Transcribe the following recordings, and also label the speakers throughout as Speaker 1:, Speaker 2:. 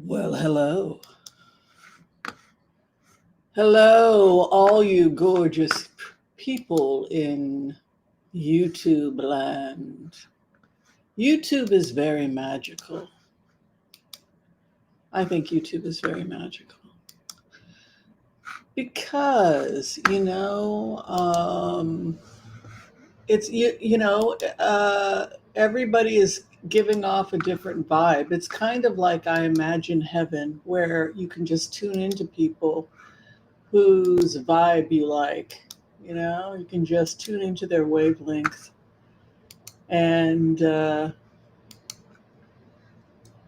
Speaker 1: Well, hello. Hello, all you gorgeous people in YouTube land. YouTube is very magical. I think YouTube is very magical because, it's, everybody is giving off a different vibe. It's kind of like I imagine heaven where you can just tune into people whose vibe you like. You can just tune into their wavelength. And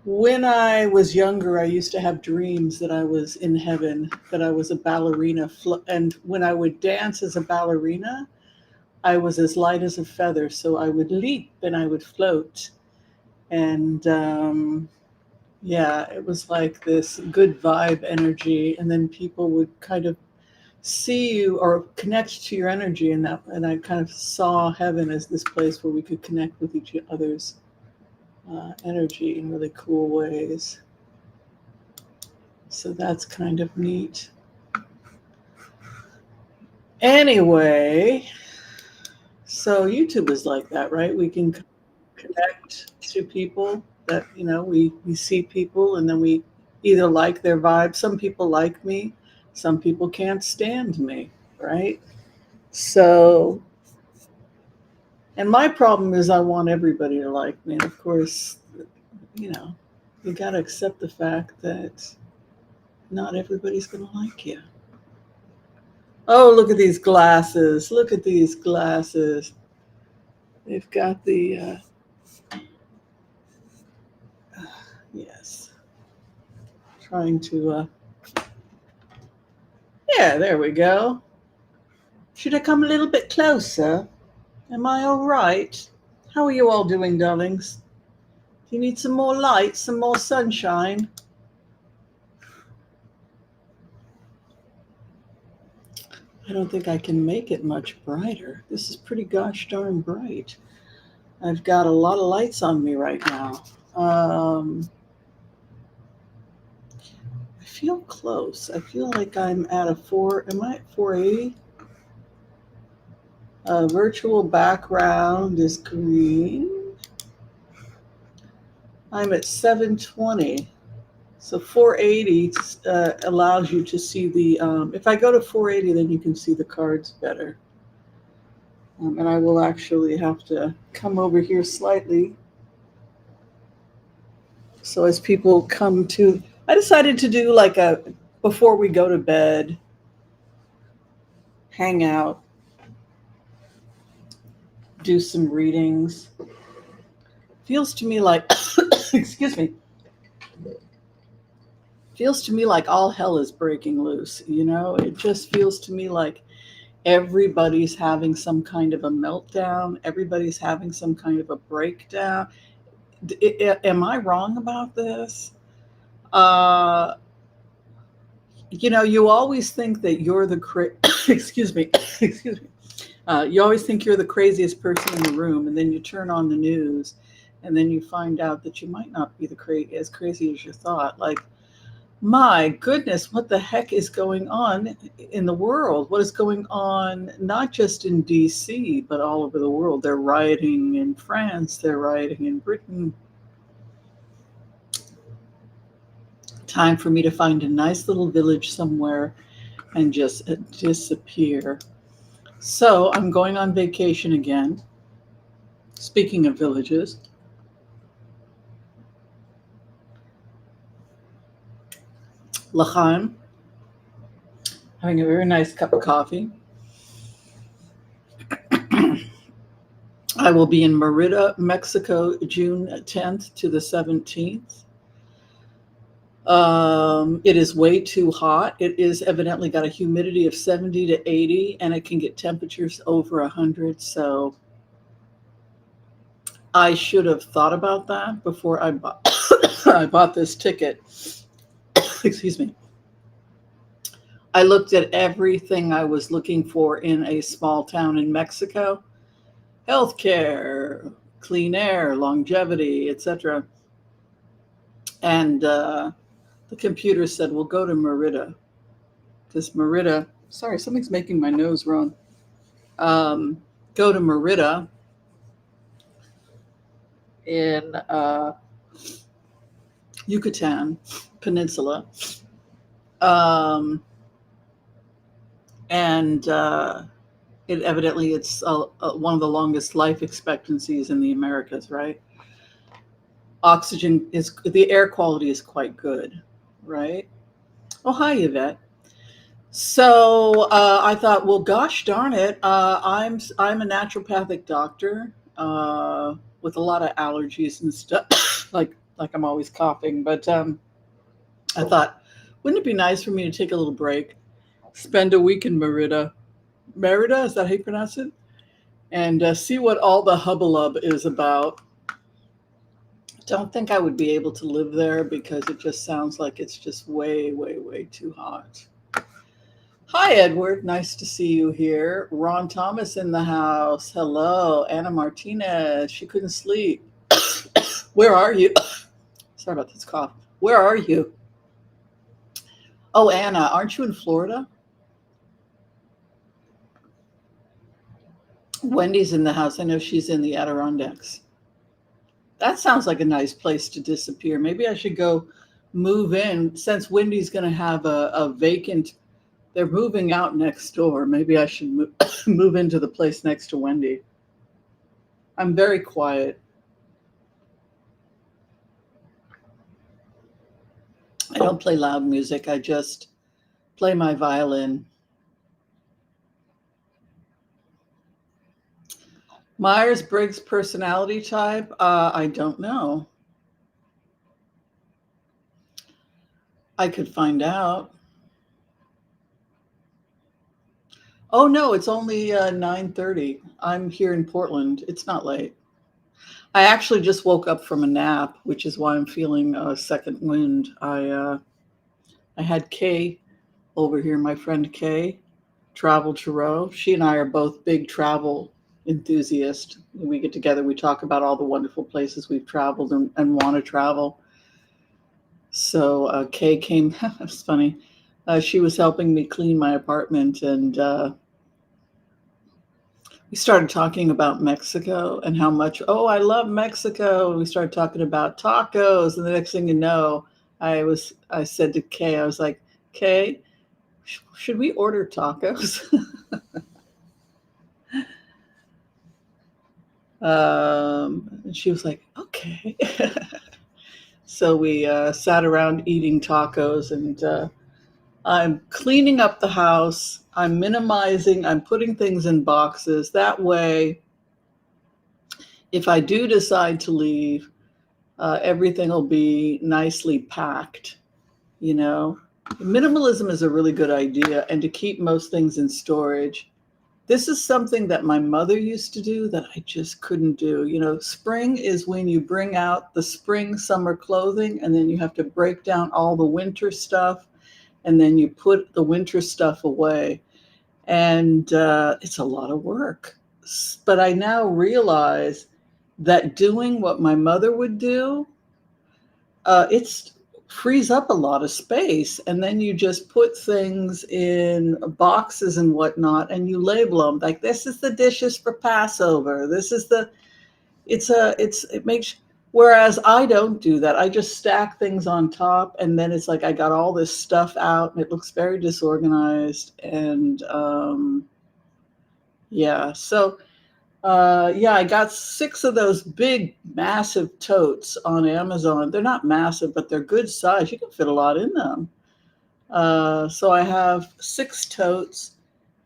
Speaker 1: when I was younger, I used to have dreams that I was in heaven, that I was a ballerina. And when I would dance as a ballerina, I was as light as a feather. So I would leap and I would float. And yeah, it was like this good vibe energy. And then people would kind of see you or connect to your energy, and I kind of saw heaven as this place where we could connect with each other's energy in really cool ways. So that's kind of neat. Anyway, so YouTube is like that, right? We can connect to people that, we see people and then we either like their vibe. Some people like me, some people can't stand me, right? So, and my problem is I want everybody to like me. And of course, you know, you got to accept the fact that not everybody's going to like you. Oh, look at these glasses. Look at these glasses. They've got yes, trying to, yeah, there we go. Should I come a little bit closer? Am I all right? How are you all doing, darlings? Do you need some more light, some more sunshine? I don't think I can make it much brighter. This is pretty gosh darn bright. I've got a lot of lights on me right now. I feel close. I feel like I'm at a four. Am I at 480? Virtual background is green. I'm at 720. So 480 allows you to see the. If I go to 480, then you can see the cards better. And I will actually have to come over here slightly. So as people come to, I decided to do like a, before we go to bed, hang out, do some readings. Feels to me like, excuse me, feels to me like all hell is breaking loose. It just feels to me like everybody's having some kind of a meltdown. Everybody's having some kind of a breakdown. Am I wrong about this? Uh, you always think that you're the excuse me, excuse me. You always think you're the craziest person in the room, and then you turn on the news, and then you find out that you might not be as crazy as you thought. Like, my goodness, what the heck is going on in the world? What is going on, not just in DC, but all over the world? They're rioting in France, they're rioting in Britain. Time for me to find a nice little village somewhere and just disappear. So I'm going on vacation again. Speaking of villages, L'chaim, having a very nice cup of coffee. I will be in Merida, Mexico, June 10th to the 17th. It is way too hot. It is evidently got a humidity of 70 to 80, and it can get temperatures over 100. So I should have thought about that before I bought, I bought this ticket. Excuse me. I looked at everything I was looking for in a small town in Mexico: healthcare, clean air, longevity, etc. And The computer said, we'll go to Merida. Because Merida, sorry, something's making my nose run. Go to Merida in Yucatan Peninsula. Um, and it evidently it's one of the longest life expectancies in the Americas, right? Oxygen is, the air quality is quite good, right? Oh, hi, Yvette. So I thought, well, gosh darn it, I'm a naturopathic doctor with a lot of allergies and stuff, like I'm always coughing. But I thought, wouldn't it be nice for me to take a little break, spend a week in Merida? Merida, is that how you pronounce it? And see what all the hubbub is about. Don't think I would be able to live there because it just sounds like it's just way, way, way too hot. Hi, Edward. Nice to see you here. Ron Thomas in the house. Hello. Anna Martinez. She couldn't sleep. Where are you? Sorry about this cough. Where are you? Oh, Anna, aren't you in Florida? Wendy's in the house. I know she's in the Adirondacks. That sounds like a nice place to disappear. Maybe I should go move in since Wendy's going to have a vacant. They're moving out next door. Maybe I should move into the place next to Wendy. I'm very quiet. I don't play loud music. I just play my violin. Myers-Briggs personality type? I don't know. I could find out. Oh, no, it's only 9:30. I'm here in Portland. It's not late. I actually just woke up from a nap, which is why I'm feeling a second wind. I had Kay over here, my friend Kay, Travel to Row. She and I are both big travel enthusiasts. We get together, we talk about all the wonderful places we've traveled and want to travel. So Kay came, it's funny. She was helping me clean my apartment, and we started talking about Mexico and how much, oh, I love Mexico. We started talking about tacos, and the next thing you know, I said to Kay, I was like, Kay, should we order tacos? And she was like, okay. So we sat around eating tacos, and I'm cleaning up the house. I'm minimizing, I'm putting things in boxes. That way, if I do decide to leave, everything will be nicely packed, you know? Minimalism is a really good idea, and to keep most things in storage. This is something that my mother used to do that I just couldn't do. You know, spring is when you bring out the spring, summer clothing, and then you have to break down all the winter stuff, and then you put the winter stuff away. And it's a lot of work. But I now realize that doing what my mother would do, it's frees up a lot of space, and then you just put things in boxes and whatnot, and you label them like, this is the dishes for Passover, this is the it makes, whereas I don't do that. I just stack things on top, and then it's like I got all this stuff out and it looks very disorganized. And yeah, so yeah, I got 6 of those big, massive totes on Amazon. They're not massive, but they're good size. You can fit a lot in them. So I have 6 totes,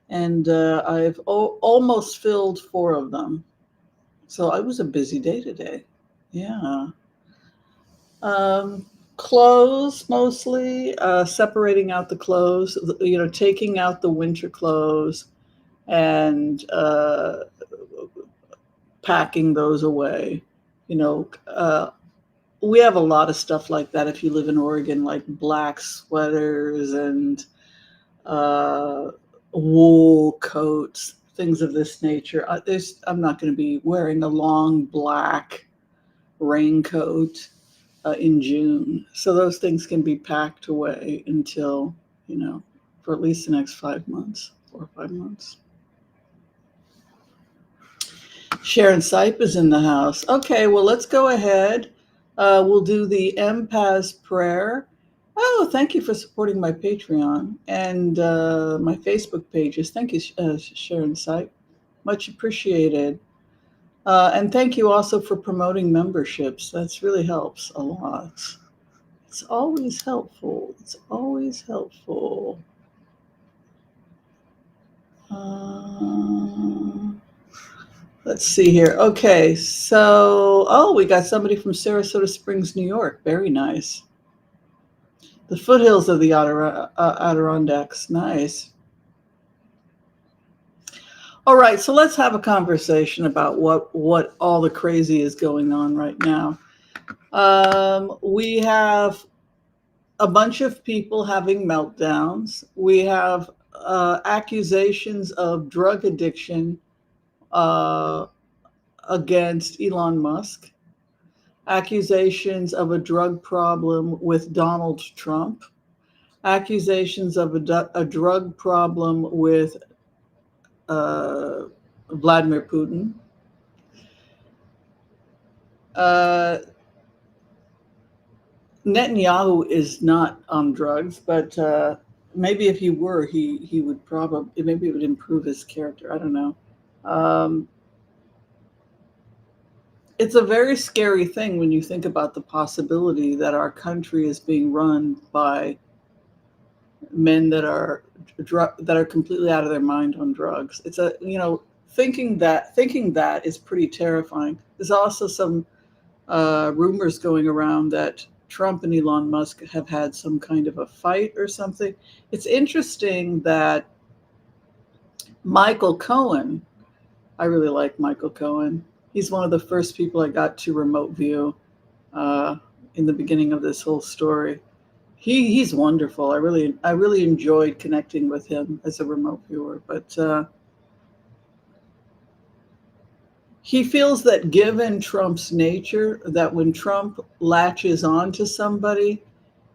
Speaker 1: and I've almost filled 4 of them. So it was a busy day today. Yeah. Clothes mostly, separating out the clothes, you know, taking out the winter clothes and packing those away. You know, we have a lot of stuff like that if you live in Oregon, like black sweaters and wool coats, things of this nature. I'm not going to be wearing a long black raincoat. in June. So those things can be packed away until, for at least the next 5 months, 4 or 5 months. Sharon Sipe is in the house. Okay, well, let's go ahead. We'll do the empath prayer. Oh, thank you for supporting my Patreon and my Facebook pages. Thank you, Sharon Sipe. Much appreciated. And thank you also for promoting memberships. That's really helps a lot. It's always helpful. It's always helpful. Let's see here. Okay, so, we got somebody from Sarasota Springs, New York. Very nice. The foothills of the Adirondacks. Nice. All right, so let's have a conversation about what all the crazy is going on right now. We have a bunch of people having meltdowns. We have accusations of drug addiction against Elon Musk, accusations of a drug problem with Donald Trump, accusations of a drug problem with Vladimir Putin. Netanyahu is not on drugs, but maybe if he were, he would probably, maybe it would improve his character. I don't know. It's a very scary thing when you think about the possibility that our country is being run by men that are completely out of their mind on drugs. It's thinking that is pretty terrifying. There's also some rumors going around that Trump and Elon Musk have had some kind of a fight or something. It's interesting that Michael Cohen, I really like Michael Cohen. He's one of the first people I got to remote view in the beginning of this whole story. He's wonderful. I really enjoyed connecting with him as a remote viewer, but he feels that given Trump's nature, that when Trump latches on to somebody,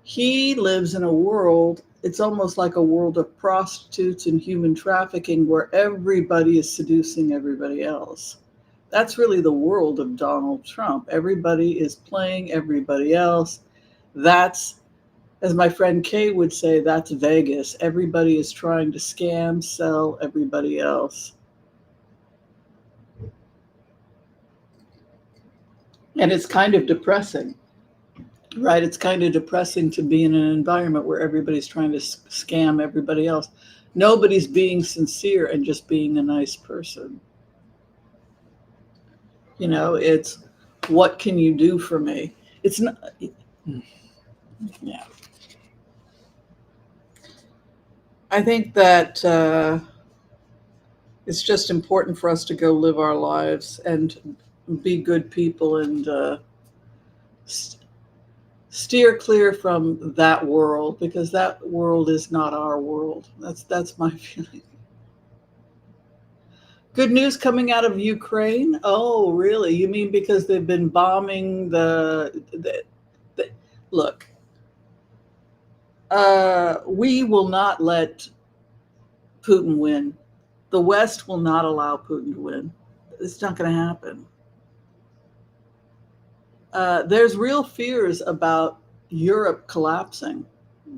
Speaker 1: he lives in a world, it's almost like a world of prostitutes and human trafficking where everybody is seducing everybody else. That's really the world of Donald Trump. Everybody is playing everybody else. That's, as my friend Kay would say, that's Vegas. Everybody is trying to scam, sell everybody else. And it's kind of depressing, right? It's kind of depressing to be in an environment where everybody's trying to scam everybody else. Nobody's being sincere and just being a nice person. It's, what can you do for me? It's not, yeah. I think that it's just important for us to go live our lives and be good people and steer clear from that world, because that world is not our world. That's my feeling. Good news coming out of Ukraine? Oh, really? You mean because they've been bombing the look, we will not let Putin win. The West will not allow Putin to win. It's not going to happen. There's real fears about Europe collapsing.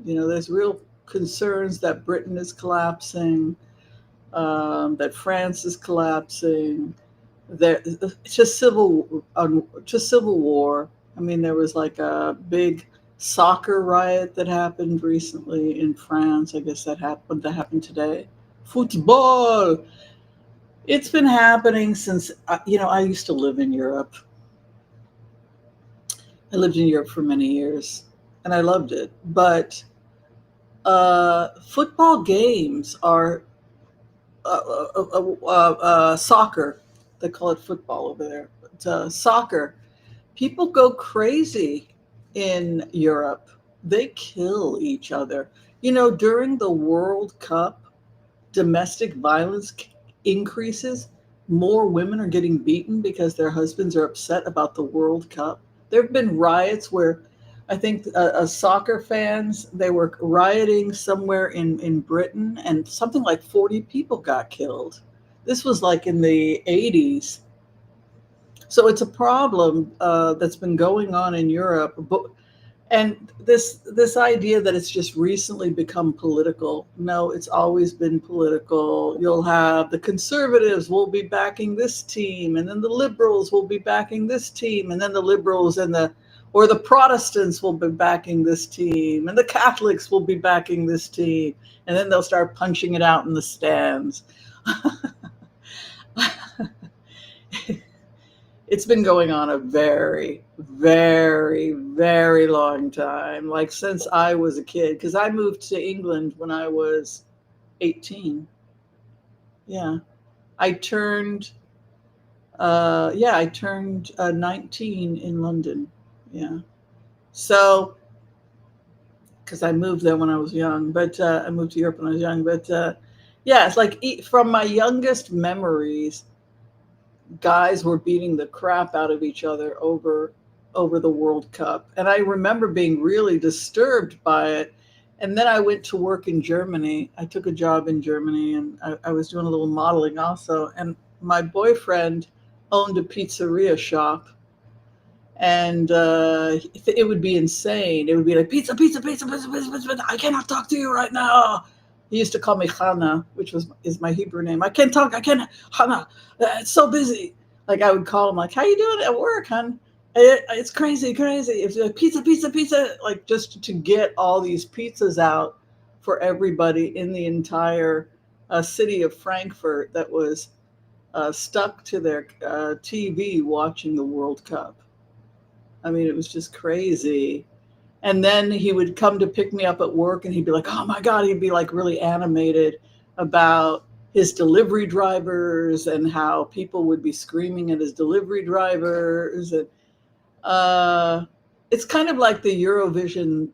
Speaker 1: There's real concerns that Britain is collapsing, that France is collapsing. To civil war. I mean, there was like a big soccer riot that happened recently in France. I guess that happened today. Football. It's been happening since, I used to live in Europe. I lived in Europe for many years and I loved it. But football games are soccer. They call it football over there. But soccer. People go crazy in Europe. They kill each other. During the World Cup, domestic violence increases. More women are getting beaten because their husbands are upset about the World Cup. There have been riots where I think soccer fans, they were rioting somewhere in Britain, and something like 40 people got killed. This was like in the 80s. So it's a problem that's been going on in Europe. And this idea that it's just recently become political, no, it's always been political. You'll have the conservatives will be backing this team, and then the liberals will be backing this team, and then the liberals and the Protestants will be backing this team, and the Catholics will be backing this team, and then they'll start punching it out in the stands. It's been going on a very, very, very long time, like since I was a kid, because I moved to England when I was 18. Yeah. I turned, I turned 19 in London. Yeah. So, because I moved there when I was young, but I moved to Europe when I was young. But yeah, it's like from my youngest memories, guys were beating the crap out of each other over the World Cup. And I remember being really disturbed by it. And then I went to work in Germany. I took a job in Germany, and I was doing a little modeling also. And my boyfriend owned a pizzeria shop. And it would be insane. It would be like, pizza, pizza, pizza, pizza, pizza, pizza, pizza. I cannot talk to you right now. He used to call me Hannah, which is my Hebrew name. I can't talk. I can't. Hannah, it's so busy. Like I would call him, like, how you doing at work, hon? It's crazy, crazy. It's like pizza, pizza, pizza. Like just to get all these pizzas out for everybody in the entire city of Frankfurt that was stuck to their TV watching the World Cup. I mean, it was just crazy. And then he would come to pick me up at work, and he'd be like, oh my God, he'd be like really animated about his delivery drivers and how people would be screaming at his delivery drivers. And it's kind of like the Eurovision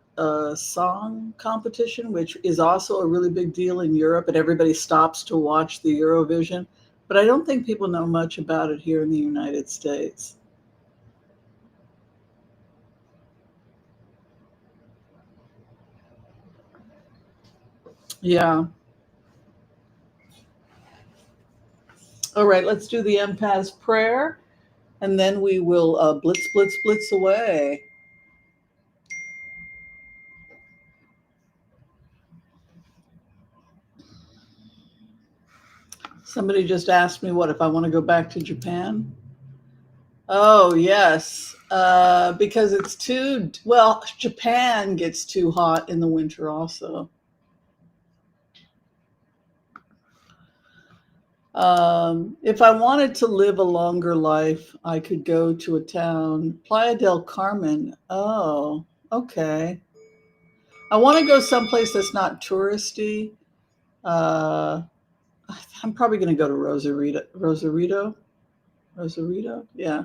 Speaker 1: song competition, which is also a really big deal in Europe, and everybody stops to watch the Eurovision. But I don't think people know much about it here in the United States. Yeah. All right, let's do the empath's prayer, and then we will blitz, blitz, blitz away. Somebody just asked me what if I want to go back to Japan. Oh, yes, because it's too, well, Japan gets too hot in the winter also. If I wanted to live a longer life, I could go to a town, Playa del Carmen. Oh, okay. I want to go someplace that's not touristy. Uh, I'm probably going to go to Rosarito. Rosarito? Rosarito? Yeah.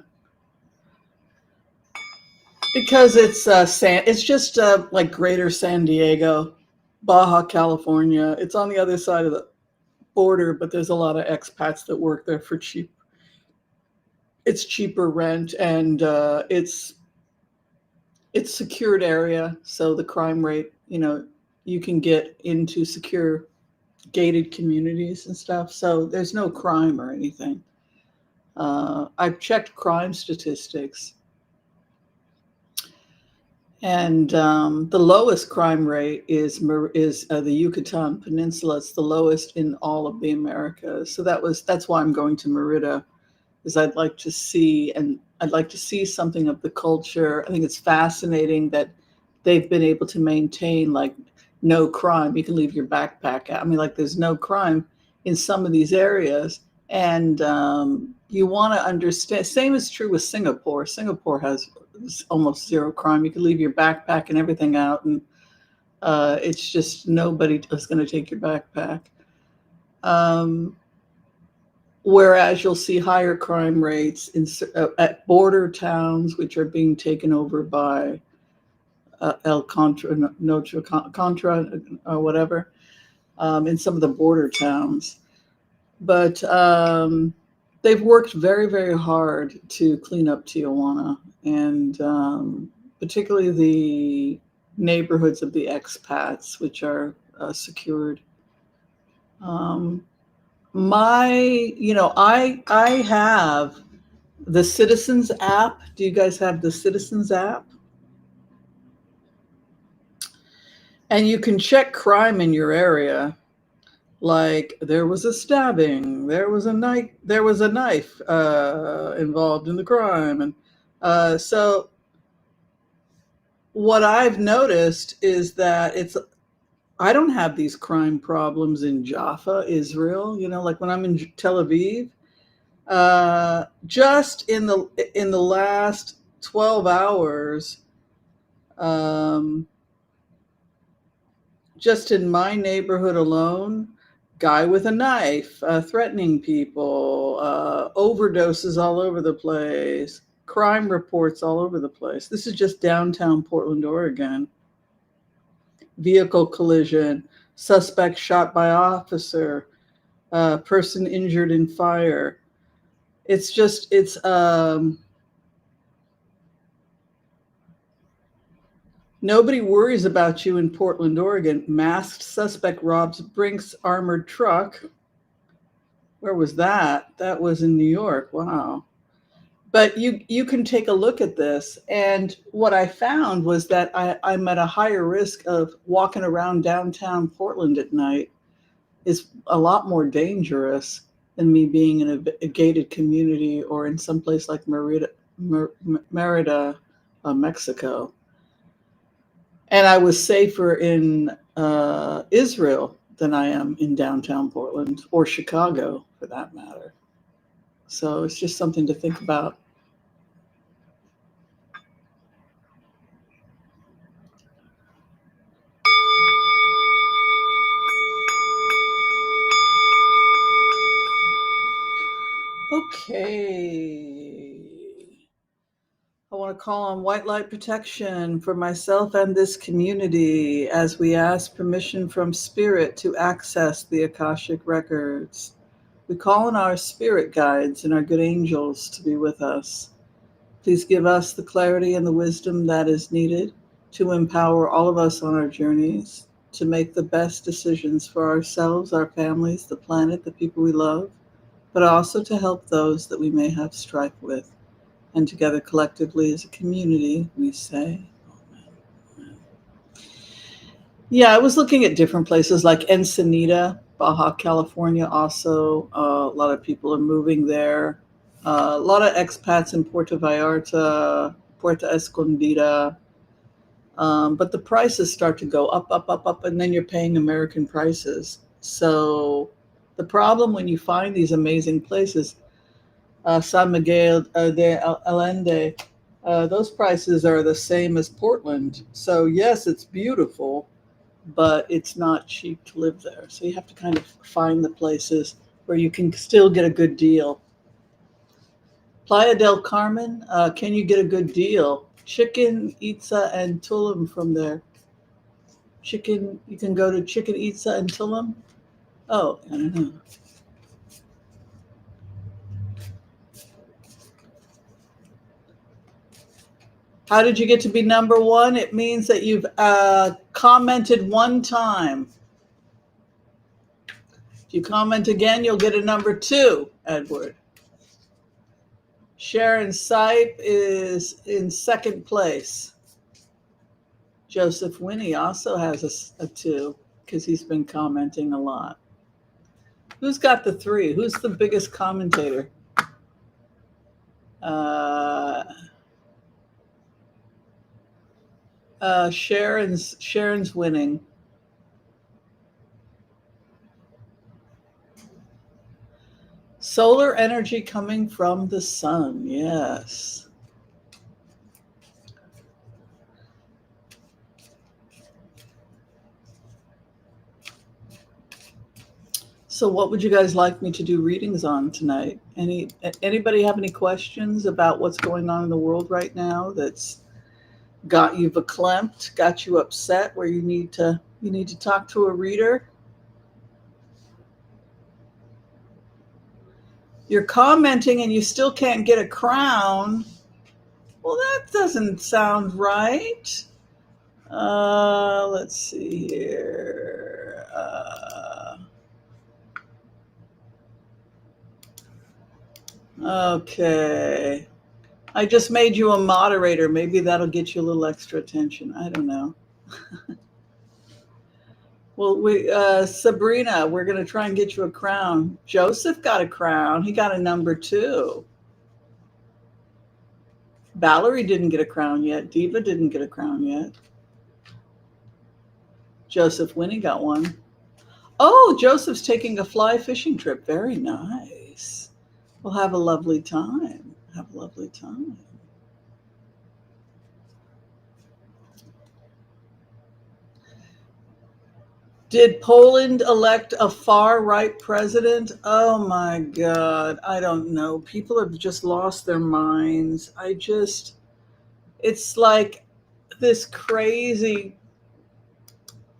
Speaker 1: Because it's just like Greater San Diego, Baja California. It's on the other side of the border, but there's a lot of expats that work there for cheap. It's cheaper rent, and it's secured area, so the crime rate, you can get into secure gated communities and stuff. So there's no crime or anything. I've checked crime statistics, and the lowest crime rate is the Yucatan Peninsula. It's the lowest in all of the Americas. So that's why I'm going to Merida, is I'd like to see something of the culture. I think it's fascinating that they've been able to maintain like no crime. You can leave your backpack out. I mean, like there's no crime in some of these areas, and you want to understand. Same is true with Singapore. Singapore has almost zero crime. You can leave your backpack and everything out, and it's just nobody is going to take your backpack. Um, Whereas you'll see higher crime rates at border towns, which are being taken over by El Contra, Notre Contra, or whatever, in some of the border towns. But they've worked very, very hard to clean up Tijuana. and particularly the neighborhoods of the expats, which are secured. Um, I have the Citizens app. Do you guys have the Citizens app? And you can check crime in your area. Like there was a stabbing, there was a knife involved in the crime, and so what I've noticed is that it's I don't have these crime problems in Jaffa, Israel. Like when I'm in Tel Aviv, just in the last 12 hours, um, just in my neighborhood alone, guy with a knife, threatening people, overdoses all over the place, crime reports all over the place. This is just downtown Portland, Oregon. Vehicle collision, suspect shot by officer, person injured in fire. It's nobody worries about you in Portland, Oregon. Masked suspect robs Brinks armored truck. Where was that? That was in New York. Wow. But you can take a look at this. And what I found was that I'm at a higher risk of walking around downtown Portland at night is a lot more dangerous than me being in a gated community or in some place like Merida, Mexico. And I was safer in Israel than I am in downtown Portland or Chicago, for that matter. So it's just something to think about. Okay. I want to call on white light protection for myself and this community as we ask permission from Spirit to access the Akashic records. We call on our spirit guides and our good angels to be with us. Please give us the clarity and the wisdom that is needed to empower all of us on our journeys, to make the best decisions for ourselves, our families, the planet, the people we love, but also to help those that we may have strife with. And together collectively as a community, we say, Amen. Yeah, I was looking at different places like Ensenada, Baja California also. A lot of people are moving there. A lot of expats in Puerto Vallarta, Puerto Escondida. But the prices start to go up, up, up, up, and then you're paying American prices. So the problem when you find these amazing places, San Miguel de Allende, those prices are the same as Portland. So yes, it's beautiful, but it's not cheap to live there. So you have to kind of find the places where you can still get a good deal. Playa del Carmen, can you get a good deal? Chicken Itza and Tulum from there. Chicken, you can go to Chicken Itza and Tulum. Oh, I don't know. How did you get to be number one? It means that you've commented one time. If you comment again, you'll get a number two, Edward. Sharon Sipe is in second place. Joseph Winnie also has a two because he's been commenting a lot. Who's got the three? Who's the biggest commentator? Sharon's winning. Solar energy coming from the sun. Yes. So what would you guys like me to do readings on tonight? Anybody have any questions about what's going on in the world right now that's got you verklempt, got you upset, where you need to talk to a reader? You're commenting and you still can't get a crown. Well, that doesn't sound right. Let's see here. Okay. I just made you a moderator. Maybe that'll get you a little extra attention. I don't know. Well, Sabrina, we're going to try and get you a crown. Joseph got a crown. He got a number 2. Valerie didn't get a crown yet. Diva didn't get a crown yet. Joseph Winnie got one. Oh, Joseph's taking a fly fishing trip. Very nice. We'll have a lovely time. Have a lovely time. Did Poland elect a far right president? Oh my God. I don't know. People have just lost their minds. It's like this crazy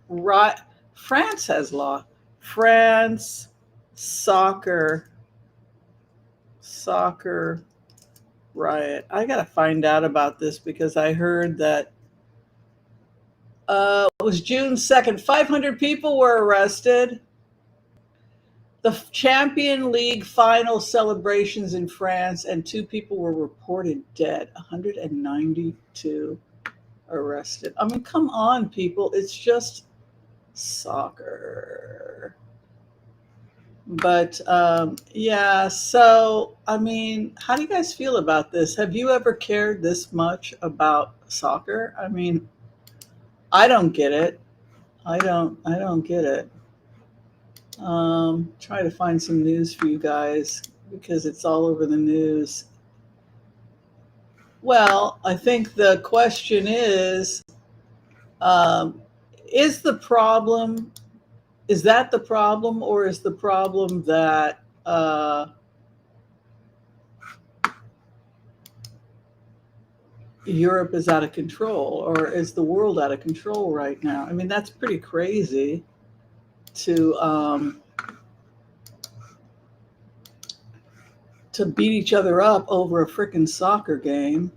Speaker 1: right. France has law. France soccer riot. I got to find out about this because I heard that it was June 2nd. 500 people were arrested. The Champion League final celebrations in France, and 2 people were reported dead. 192 arrested. I mean, come on, people. It's just soccer. But yeah, so I mean, how do you guys feel about this? Have you ever cared this much about soccer? I mean, I don't get it. I don't get it. Try to find some news for you guys because it's all over the news. Well, I think the question um, is the problem, is that the problem, or is the problem that Europe is out of control, or is the world out of control right now? I mean, that's pretty crazy to beat each other up over a freaking soccer game.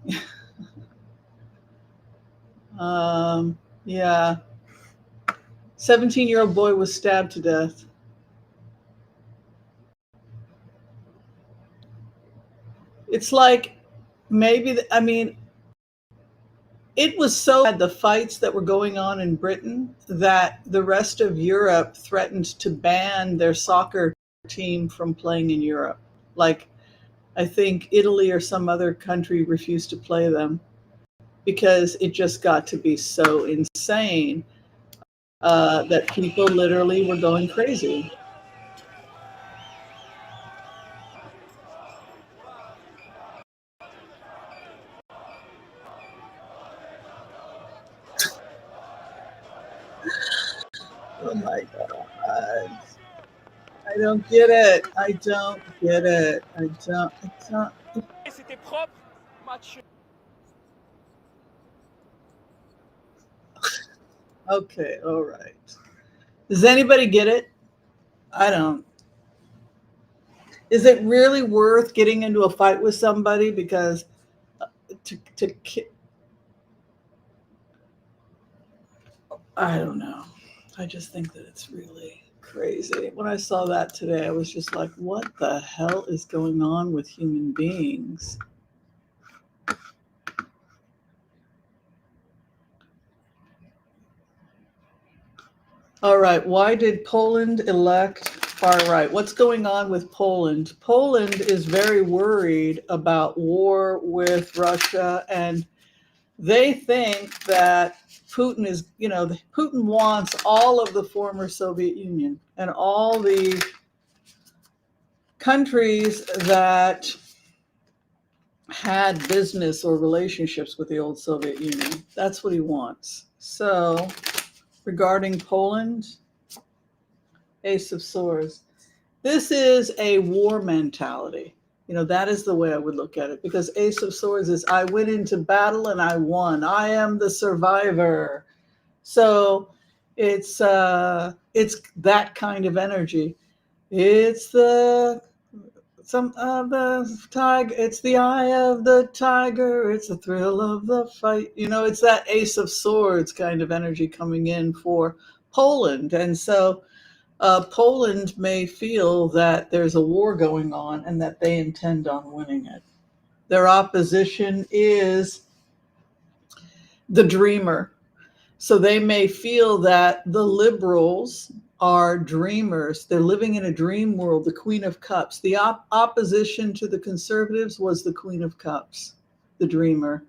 Speaker 1: Yeah, 17-year-old boy was stabbed to death. It's like maybe I mean, it was so bad, the fights that were going on in Britain, that the rest of Europe threatened to ban their soccer team from playing in Europe. Like, I think Italy or some other country refused to play them because it just got to be so insane that people literally were going crazy. Oh my God. I don't get it. I don't get it. I don't.
Speaker 2: C'était propre, match.
Speaker 1: Okay, all right. Does anybody get it? I don't. Is it really worth getting into a fight with somebody because to I don't know. I just think that it's really crazy. When I saw that today, I was just like, what the hell is going on with human beings? All right, why did Poland elect far right? What's going on with Poland? Poland is very worried about war with Russia, and they think that Putin wants all of the former Soviet Union and all the countries that had business or relationships with the old Soviet Union. That's what he wants. So, regarding Poland, Ace of Swords. This is a war mentality. That is the way I would look at it, because Ace of Swords is I went into battle and I won. I am the survivor. So it's that kind of energy. It's the Some of the tiger, it's the eye of the tiger, it's the thrill of the fight. It's that Ace of Swords kind of energy coming in for Poland. And so Poland may feel that there's a war going on and that they intend on winning it. Their opposition is the dreamer. So they may feel that the liberals are dreamers. They're living in a dream world, the Queen of Cups. The opposition to the conservatives was the Queen of Cups, the dreamer.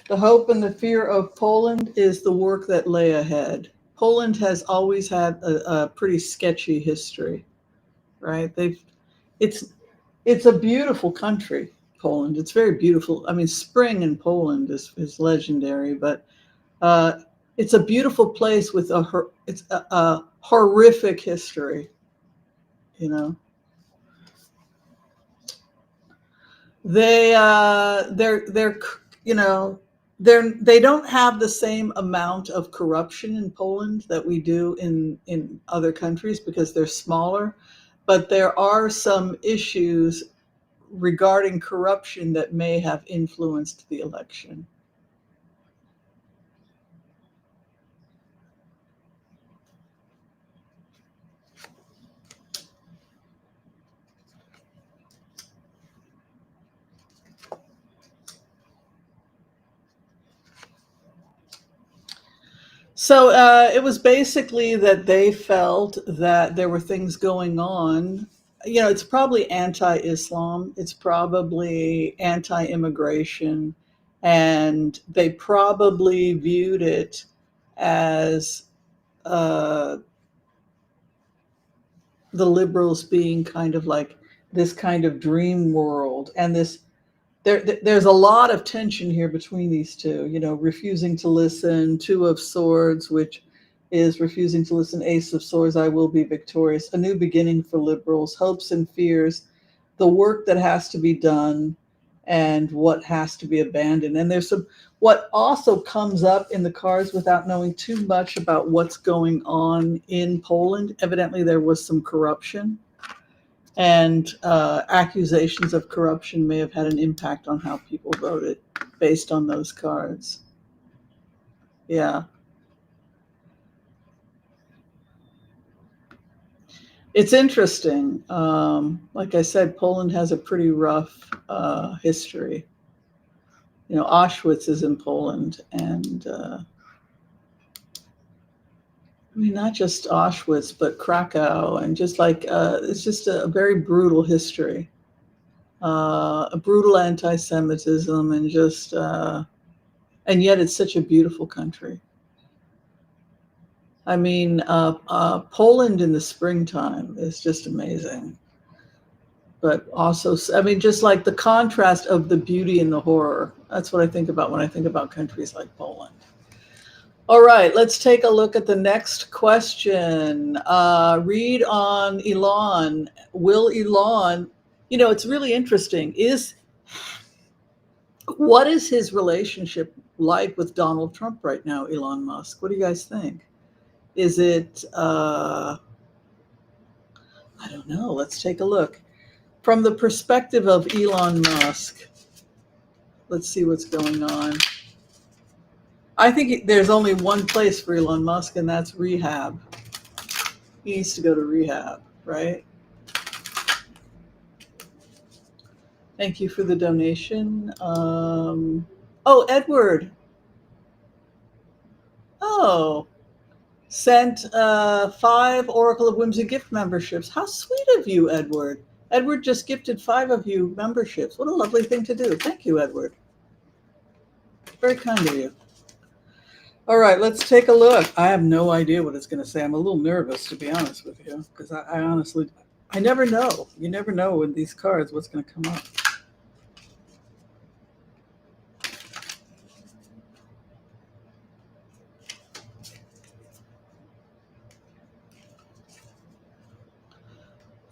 Speaker 1: The hope and the fear of Poland is the work that lay ahead. Poland has always had a pretty sketchy history, right? It's a beautiful country, Poland. It's very beautiful. I mean, spring in Poland is legendary, but it's a beautiful place with a horrific history, you know. They're you know they don't have the same amount of corruption in Poland that we do in other countries because they're smaller, but there are some issues regarding corruption that may have influenced the election. So it was basically that they felt that there were things going on. It's probably anti-Islam, it's probably anti-immigration, and they probably viewed it as uh, the liberals being kind of like this kind of dream world, and there's a lot of tension here between these two, refusing to listen, Two of Swords, which is refusing to listen, Ace of Swords, I will be victorious, a new beginning for liberals, hopes and fears, the work that has to be done and what has to be abandoned. And there's what also comes up in the cards without knowing too much about what's going on in Poland. Evidently, there was some corruption. And accusations of corruption may have had an impact on how people voted based on those cards. Yeah. It's interesting. Like I said, Poland has a pretty rough history. Auschwitz is in Poland, and not just Auschwitz, but Krakow, and just like it's just a very brutal history, a brutal anti-Semitism, and just and yet it's such a beautiful country. I mean, Poland in the springtime is just amazing. But also, I mean, just like the contrast of the beauty and the horror. That's what I think about when I think about countries like Poland. All right, let's take a look at the next question. Read on Elon. Will Elon, it's really interesting. What is his relationship like with Donald Trump right now, Elon Musk? What do you guys think? Is it, I don't know, let's take a look. From the perspective of Elon Musk, let's see what's going on. I think there's only one place for Elon Musk, and that's rehab. He needs to go to rehab, right? Thank you for the donation. Oh, Edward. Oh, sent 5 Oracle of Whimsy gift memberships. How sweet of you, Edward. Edward just gifted 5 of you memberships. What a lovely thing to do. Thank you, Edward. Very kind of you. All right, let's take a look. I have no idea what it's going to say. I'm a little nervous, to be honest with you, because I honestly, I never know. You never know with these cards what's going to come up.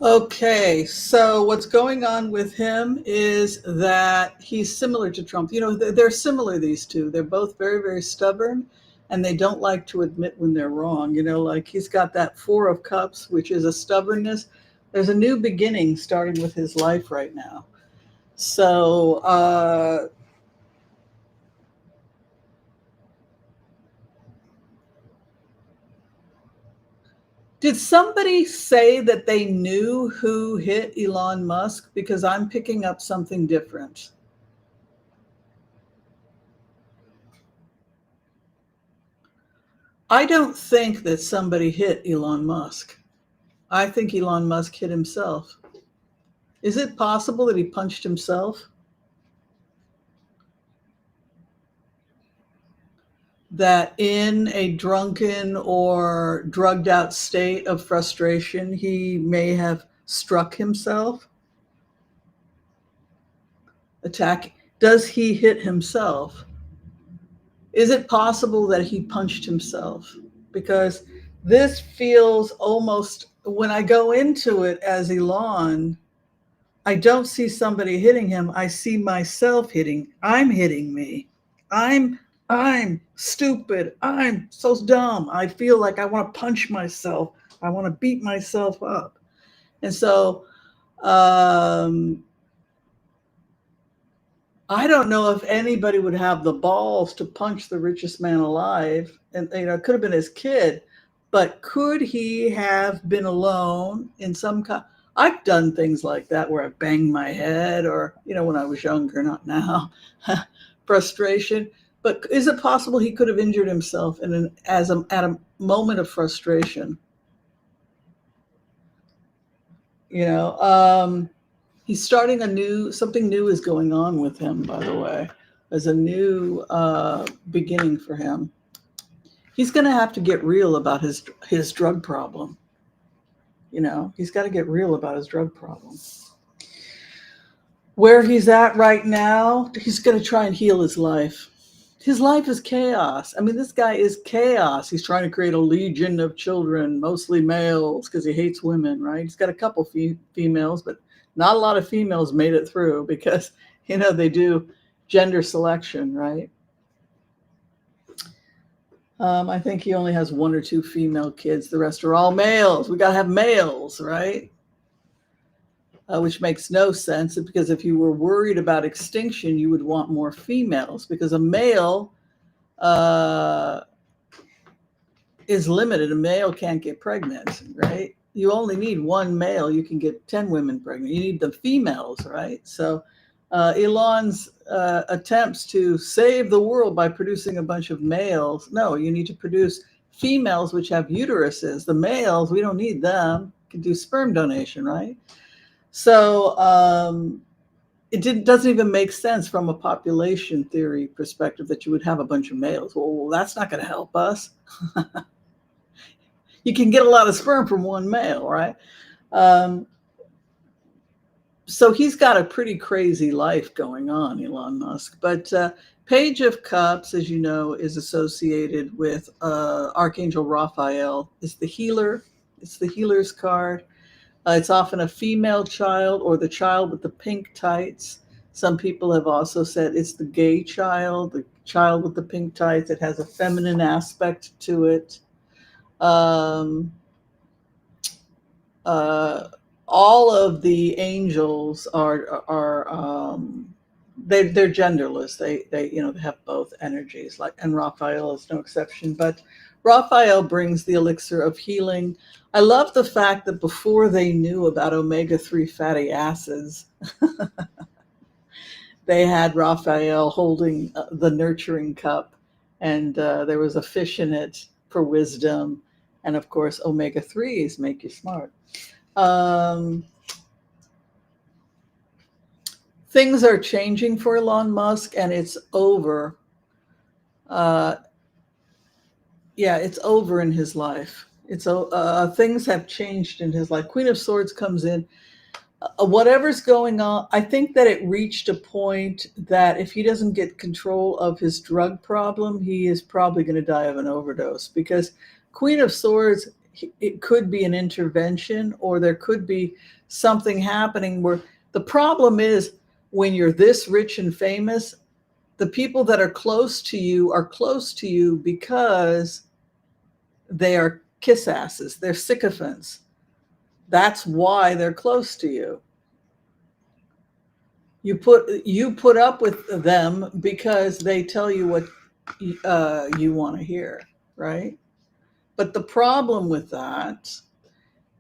Speaker 1: Okay, so what's going on with him is that he's similar to Trump. They're similar, these two. They're both very, very stubborn, and they don't like to admit when they're wrong. Like he's got that 4 of Cups, which is a stubbornness, There's a new beginning starting with his life right now. So, did somebody say that they knew who hit Elon Musk? Because I'm picking up something different. I don't think that somebody hit Elon Musk. I think Elon Musk hit himself. Is it possible that he punched himself? That in a drunken or drugged out state of frustration, he may have struck himself? Attack. Does he hit himself? Is it possible that he punched himself? Because this feels almost, when I go into it as Elon, I don't see somebody hitting him. I see myself hitting. I'm hitting me. I'm I'm stupid. I'm so dumb. I feel like I want to punch myself. I want to beat myself up. And so um, I don't know if anybody would have the balls to punch the richest man alive. And it could have been his kid, but could he have been alone in some kind? I've done things like that where I banged my head, or when I was younger, not now. Frustration. But is it possible he could have injured himself at a moment of frustration? You know, he's starting something new is going on with him, by the way. There's a new beginning for him. He's going to have to get real about his drug problem. He's got to get real about his drug problem. Where he's at right now, he's going to try and heal his life. His life is chaos. I mean, this guy is chaos. He's trying to create a legion of children, mostly males, because he hates women, right? He's got a couple females, but not a lot of females made it through because, they do gender selection, right? I think he only has one or two female kids. The rest are all males. We got to have males, right? Which makes no sense, because if you were worried about extinction, you would want more females, because a male is limited. A male can't get pregnant, right? You only need one male. You can get 10 women pregnant. You need the females, right? So Elon's attempts to save the world by producing a bunch of males. No, you need to produce females which have uteruses. The males, we don't need them. Can do sperm donation, right? So it doesn't even make sense from a population theory perspective that you would have a bunch of males. Well, that's not going to help us. You can get a lot of sperm from one male, right? So he's got a pretty crazy life going on, Elon Musk. But Page of Cups, as you know, is associated with Archangel Raphael. Is the healer. It's the healer's card. It's often a female child or the child with the pink tights. Some people have also said it's the gay child, the child with the pink tights. It has a feminine aspect to it. All of the angels are they're genderless. They have both energies, and Raphael is no exception. But Raphael brings the elixir of healing. I love the fact that before they knew about omega-3 fatty acids, they had Raphael holding the nurturing cup, and there was a fish in it for wisdom. And of course, omega-3s make you smart. Things are changing for Elon Musk, and it's over. It's over in his life. Things have changed in his life. Queen of Swords comes in. Whatever's going on, I think that it reached a point that if he doesn't get control of his drug problem, he is probably going to die of an overdose, because Queen of Swords, it could be an intervention, or there could be something happening where the problem is, when you're this rich and famous, the people that are close to you because they are kiss asses. They're sycophants. That's why they're close to you. You put up with them because they tell you what you want to hear, right? But the problem with that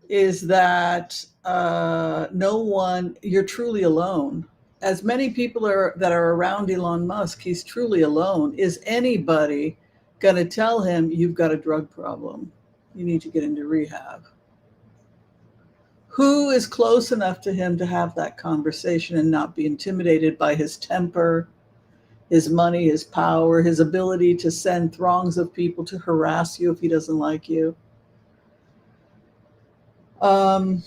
Speaker 1: is that no one, you're truly alone. As many people that are around Elon Musk, he's truly alone. Is anybody going to tell him you've got a drug problem? You need to get into rehab. Who is close enough to him to have that conversation and not be intimidated by his temper, his money, his power, his ability to send throngs of people to harass you if he doesn't like you? Um,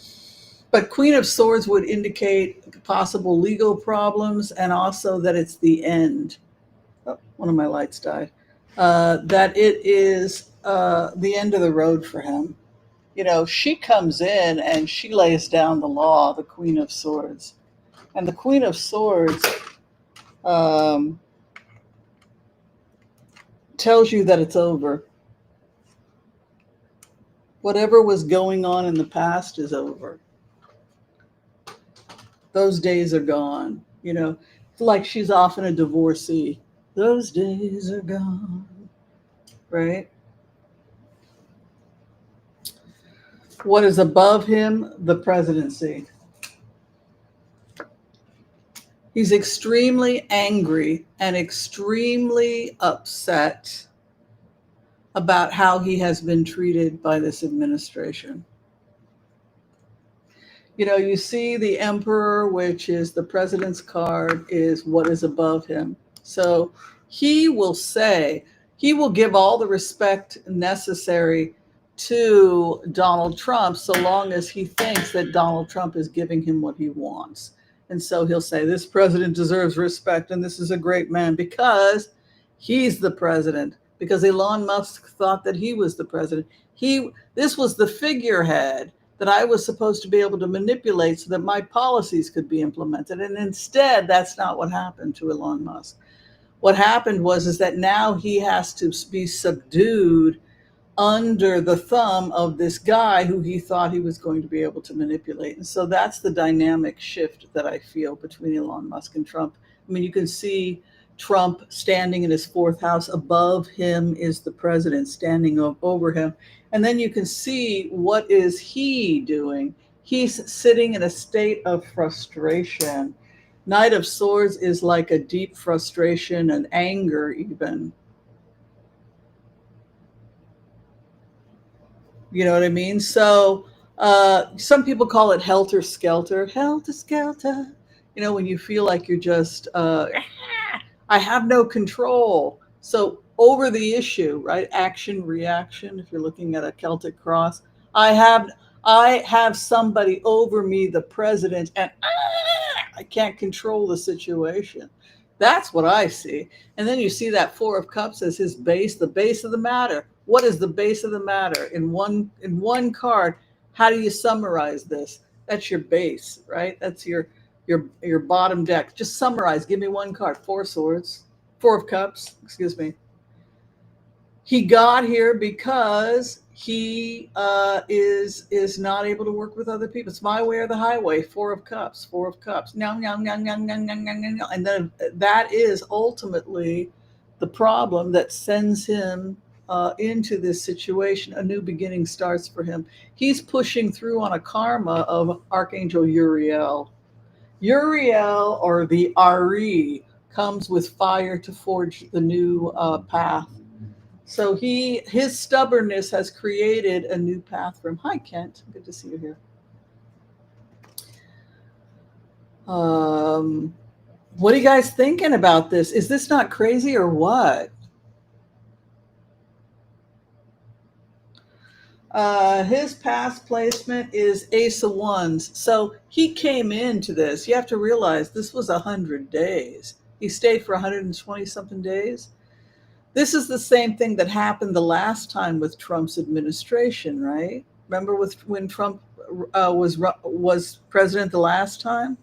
Speaker 1: but Queen of Swords would indicate possible legal problems and also that it's the end. Oh, one of my lights died. That it is the end of the road for him. You know, she comes in and she lays down the law, the Queen of Swords. And the Queen of Swords um, tells you that it's over. Whatever was going on in the past is over. Those days are gone. You know, it's like she's often a divorcee. Those days are gone, right? What is above him? The presidency. He's extremely angry and extremely upset about how he has been treated by this administration. You know, you see the emperor, which is the president's card, is what is above him. So he will say, he will give all the respect necessary to Donald Trump so long as he thinks that Donald Trump is giving him what he wants. And so he'll say, this president deserves respect and this is a great man because he's the president, because Elon Musk thought that he was the president. This was the figurehead that I was supposed to be able to manipulate so that my policies could be implemented. And instead, that's not what happened to Elon Musk. What happened was is that now he has to be subdued under the thumb of this guy who he thought he was going to be able to manipulate. And so that's the dynamic shift that I feel between Elon Musk and Trump. I mean, you can see Trump standing in his fourth house. Above him is the president standing over him. And then you can see what is he doing. He's sitting in a state of frustration. Knight of Swords is like a deep frustration and anger even. You know what I mean? So some people call it helter skelter. Helter skelter. You know, when you feel like you're just, I have no control. So over the issue, right? Action, reaction. If you're looking at a Celtic cross, I have, I have somebody over me, the president, and I can't control the situation. That's what I see. And then you see that Four of Cups as his base, the base of the matter. What is the base of the matter in one card? How do you summarize this? That's your base, right? That's your bottom deck. Just summarize. Give me one card. Four Swords, Four of Cups. Excuse me. He got here because he is not able to work with other people. It's my way or the highway. Four of Cups, Four of Cups. No, no, no, no, no, no, no, no, no. And then that is ultimately the problem that sends him into this situation. A new beginning starts for him. He's pushing through on a karma of Archangel Uriel. Uriel, or the Ari, comes with fire to forge the new path. So his stubbornness has created a new path for him. Hi, Kent. Good to see you here. What are you guys thinking about this? Is this not crazy or what? His past placement is Ace of Wands. So he came into this. You have to realize this was 100 days. He stayed for 120 something days. This is the same thing that happened the last time with Trump's administration, right? Remember when Trump was president the last time,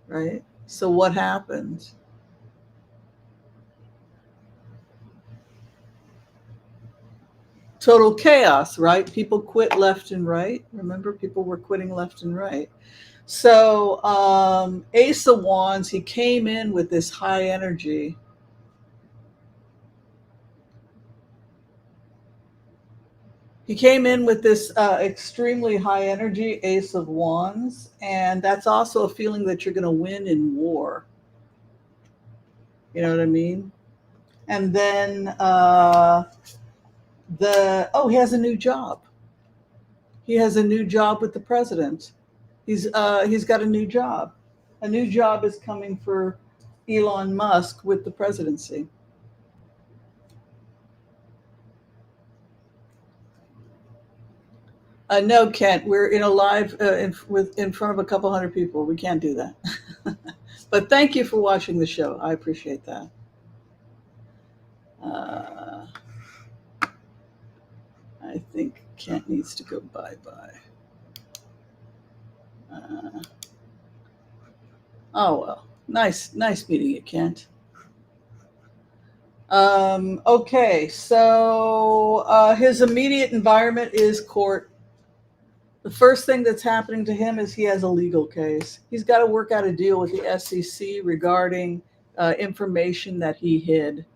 Speaker 1: right? So what happened? total chaos, right? People quit left and right. Remember, people were quitting left and right. So, Ace of Wands, he came in with this high energy. He came in with this extremely high energy, Ace of Wands, and that's also a feeling that you're going to win in war. You know what I mean? And then he has a new job. He has a new job with the president. He's got a new job. A new job is coming for Elon Musk with the presidency. No, Kent, we're in a live in front of a couple hundred people. We can't do that. But thank you for watching the show. I appreciate that. Uh, I think Kent needs to go bye-bye. Oh, well. Nice meeting you, Kent. Okay, so his immediate environment is court. The first thing that's happening to him is he has a legal case. He's got to work out a deal with the SEC regarding information that he hid,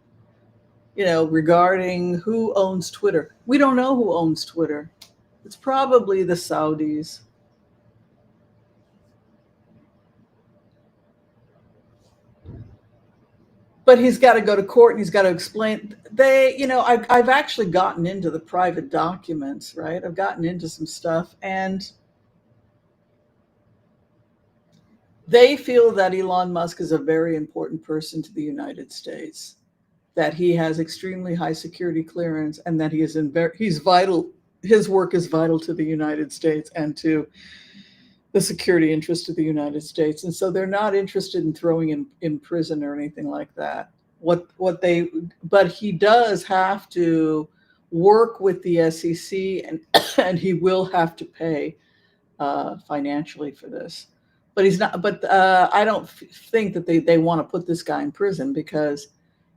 Speaker 1: regarding who owns Twitter. We don't know who owns Twitter. It's probably the Saudis. But he's got to go to court and he's got to explain. I've actually gotten into the private documents, right? I've gotten into some stuff, and they feel that Elon Musk is a very important person to the United States, that he has extremely high security clearance, and that he's vital. His work is vital to the United States and to the security interest of the United States. And so they're not interested in throwing him in prison or anything like that. But he does have to work with the SEC, and he will have to pay financially for this. But he's not. But I don't think that they want to put this guy in prison because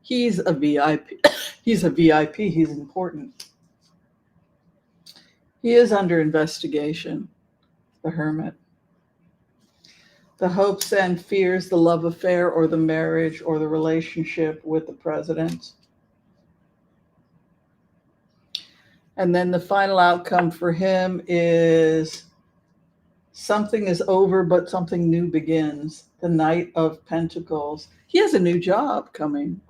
Speaker 1: he's a VIP. He's a VIP. He's important. He is under investigation. The Hermit. The hopes and fears, the love affair or the marriage or the relationship with the president. And then the final outcome for him is something is over, but something new begins. The Knight of Pentacles. He has a new job coming.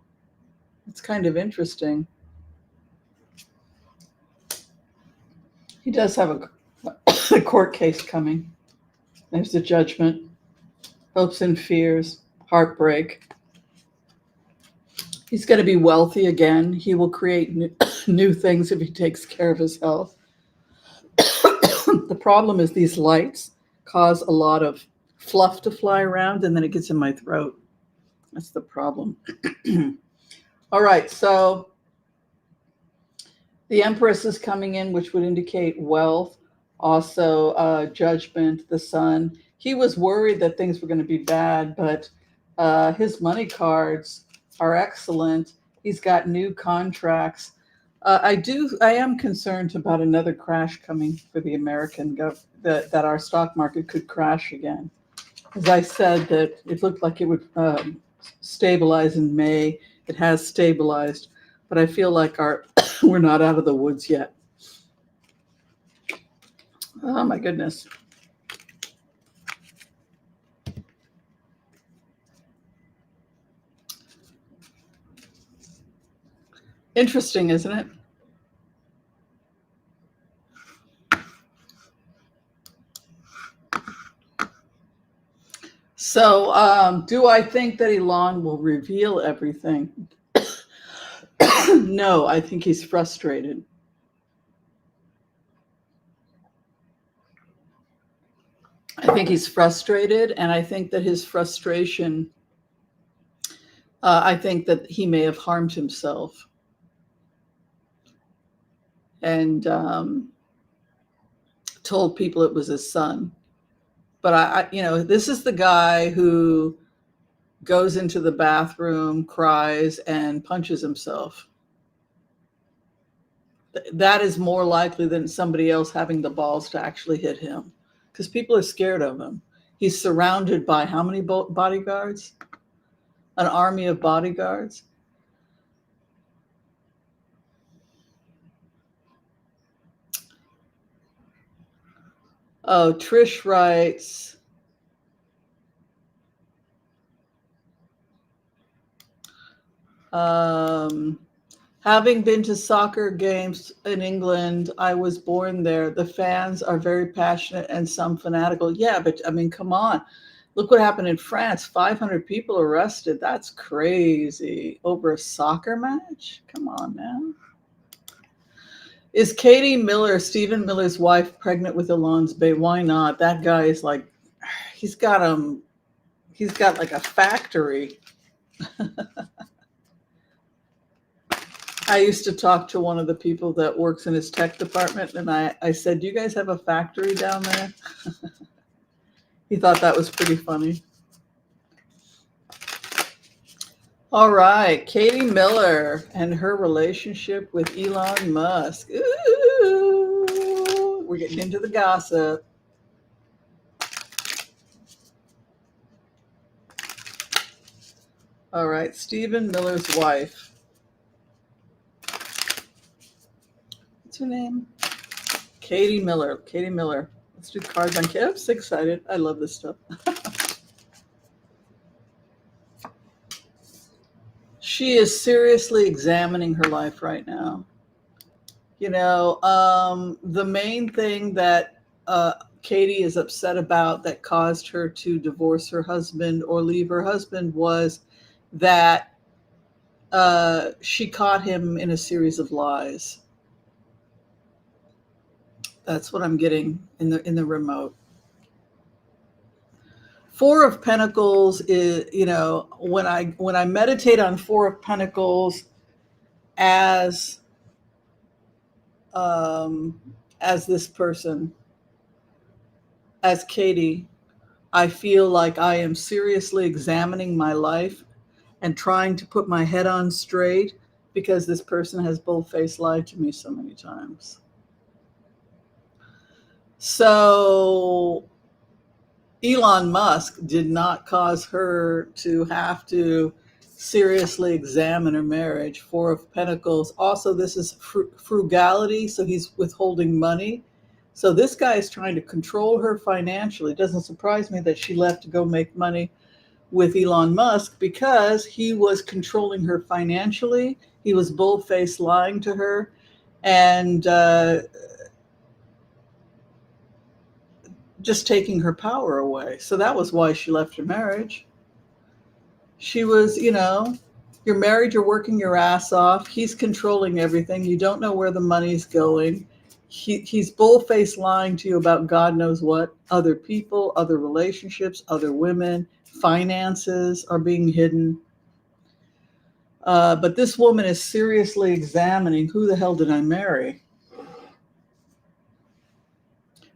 Speaker 1: It's kind of interesting. He does have a court case coming. There's the Judgment. Hopes and fears, heartbreak. He's going to be wealthy again. He will create new things if he takes care of his health. The problem is these lights cause a lot of fluff to fly around, and then it gets in my throat. That's the problem. All right, so the Empress is coming in, which would indicate wealth. Also, Judgment, the Sun. He was worried that things were going to be bad, but his money cards are excellent. He's got new contracts. I am concerned about another crash coming for the American government, that our stock market could crash again. As I said, that it looked like it would stabilize in May. It has stabilized, but I feel like we're not out of the woods yet. Oh my goodness. Interesting, isn't it? So, do I think that Elon will reveal everything? No, I think he's frustrated. I think he's frustrated, and I think that his frustration, I think that he may have harmed himself. And told people it was his son. But this is the guy who goes into the bathroom, cries, and punches himself. That is more likely than somebody else having the balls to actually hit him, because people are scared of him. He's surrounded by how many bodyguards? An army of bodyguards. Oh, Trish writes, having been to soccer games in England, I was born there. The fans are very passionate and some fanatical. Yeah, but I mean, come on. Look what happened in France. 500 people arrested. That's crazy. Over a soccer match? Come on, man. Is Katie Miller, Stephen Miller's wife, pregnant with Elon's baby? Why not? That guy is like, he's got like a factory. I used to talk to one of the people that works in his tech department, and I said, "Do you guys have a factory down there?" He thought that was pretty funny. All right, Katie Miller and her relationship with Elon Musk. Ooh, we're getting into the gossip. All right, Stephen Miller's wife. What's her name? Katie Miller. Katie Miller. Let's do cards on Katie. I'm so excited. I love this stuff. She is seriously examining her life right now. You know, the main thing that Katie is upset about that caused her to divorce her husband or leave her husband was that she caught him in a series of lies. That's what I'm getting in the remote. Four of Pentacles is, you know, when I meditate on Four of Pentacles as this person, as Katie, I feel like I am seriously examining my life and trying to put my head on straight because this person has bold-faced lied to me so many times. So Elon Musk did not cause her to have to seriously examine her marriage. Four of Pentacles. Also, this is frugality, so he's withholding money. So this guy is trying to control her financially. It doesn't surprise me that she left to go make money with Elon Musk because he was controlling her financially. He was bull-faced lying to her, and just taking her power away. So that was why she left her marriage. She was, you know, you're married, you're working your ass off. He's controlling everything. You don't know where the money's going. He's bull-faced lying to you about God knows what. Other people, other relationships, other women, finances are being hidden. But this woman is seriously examining, who the hell did I marry?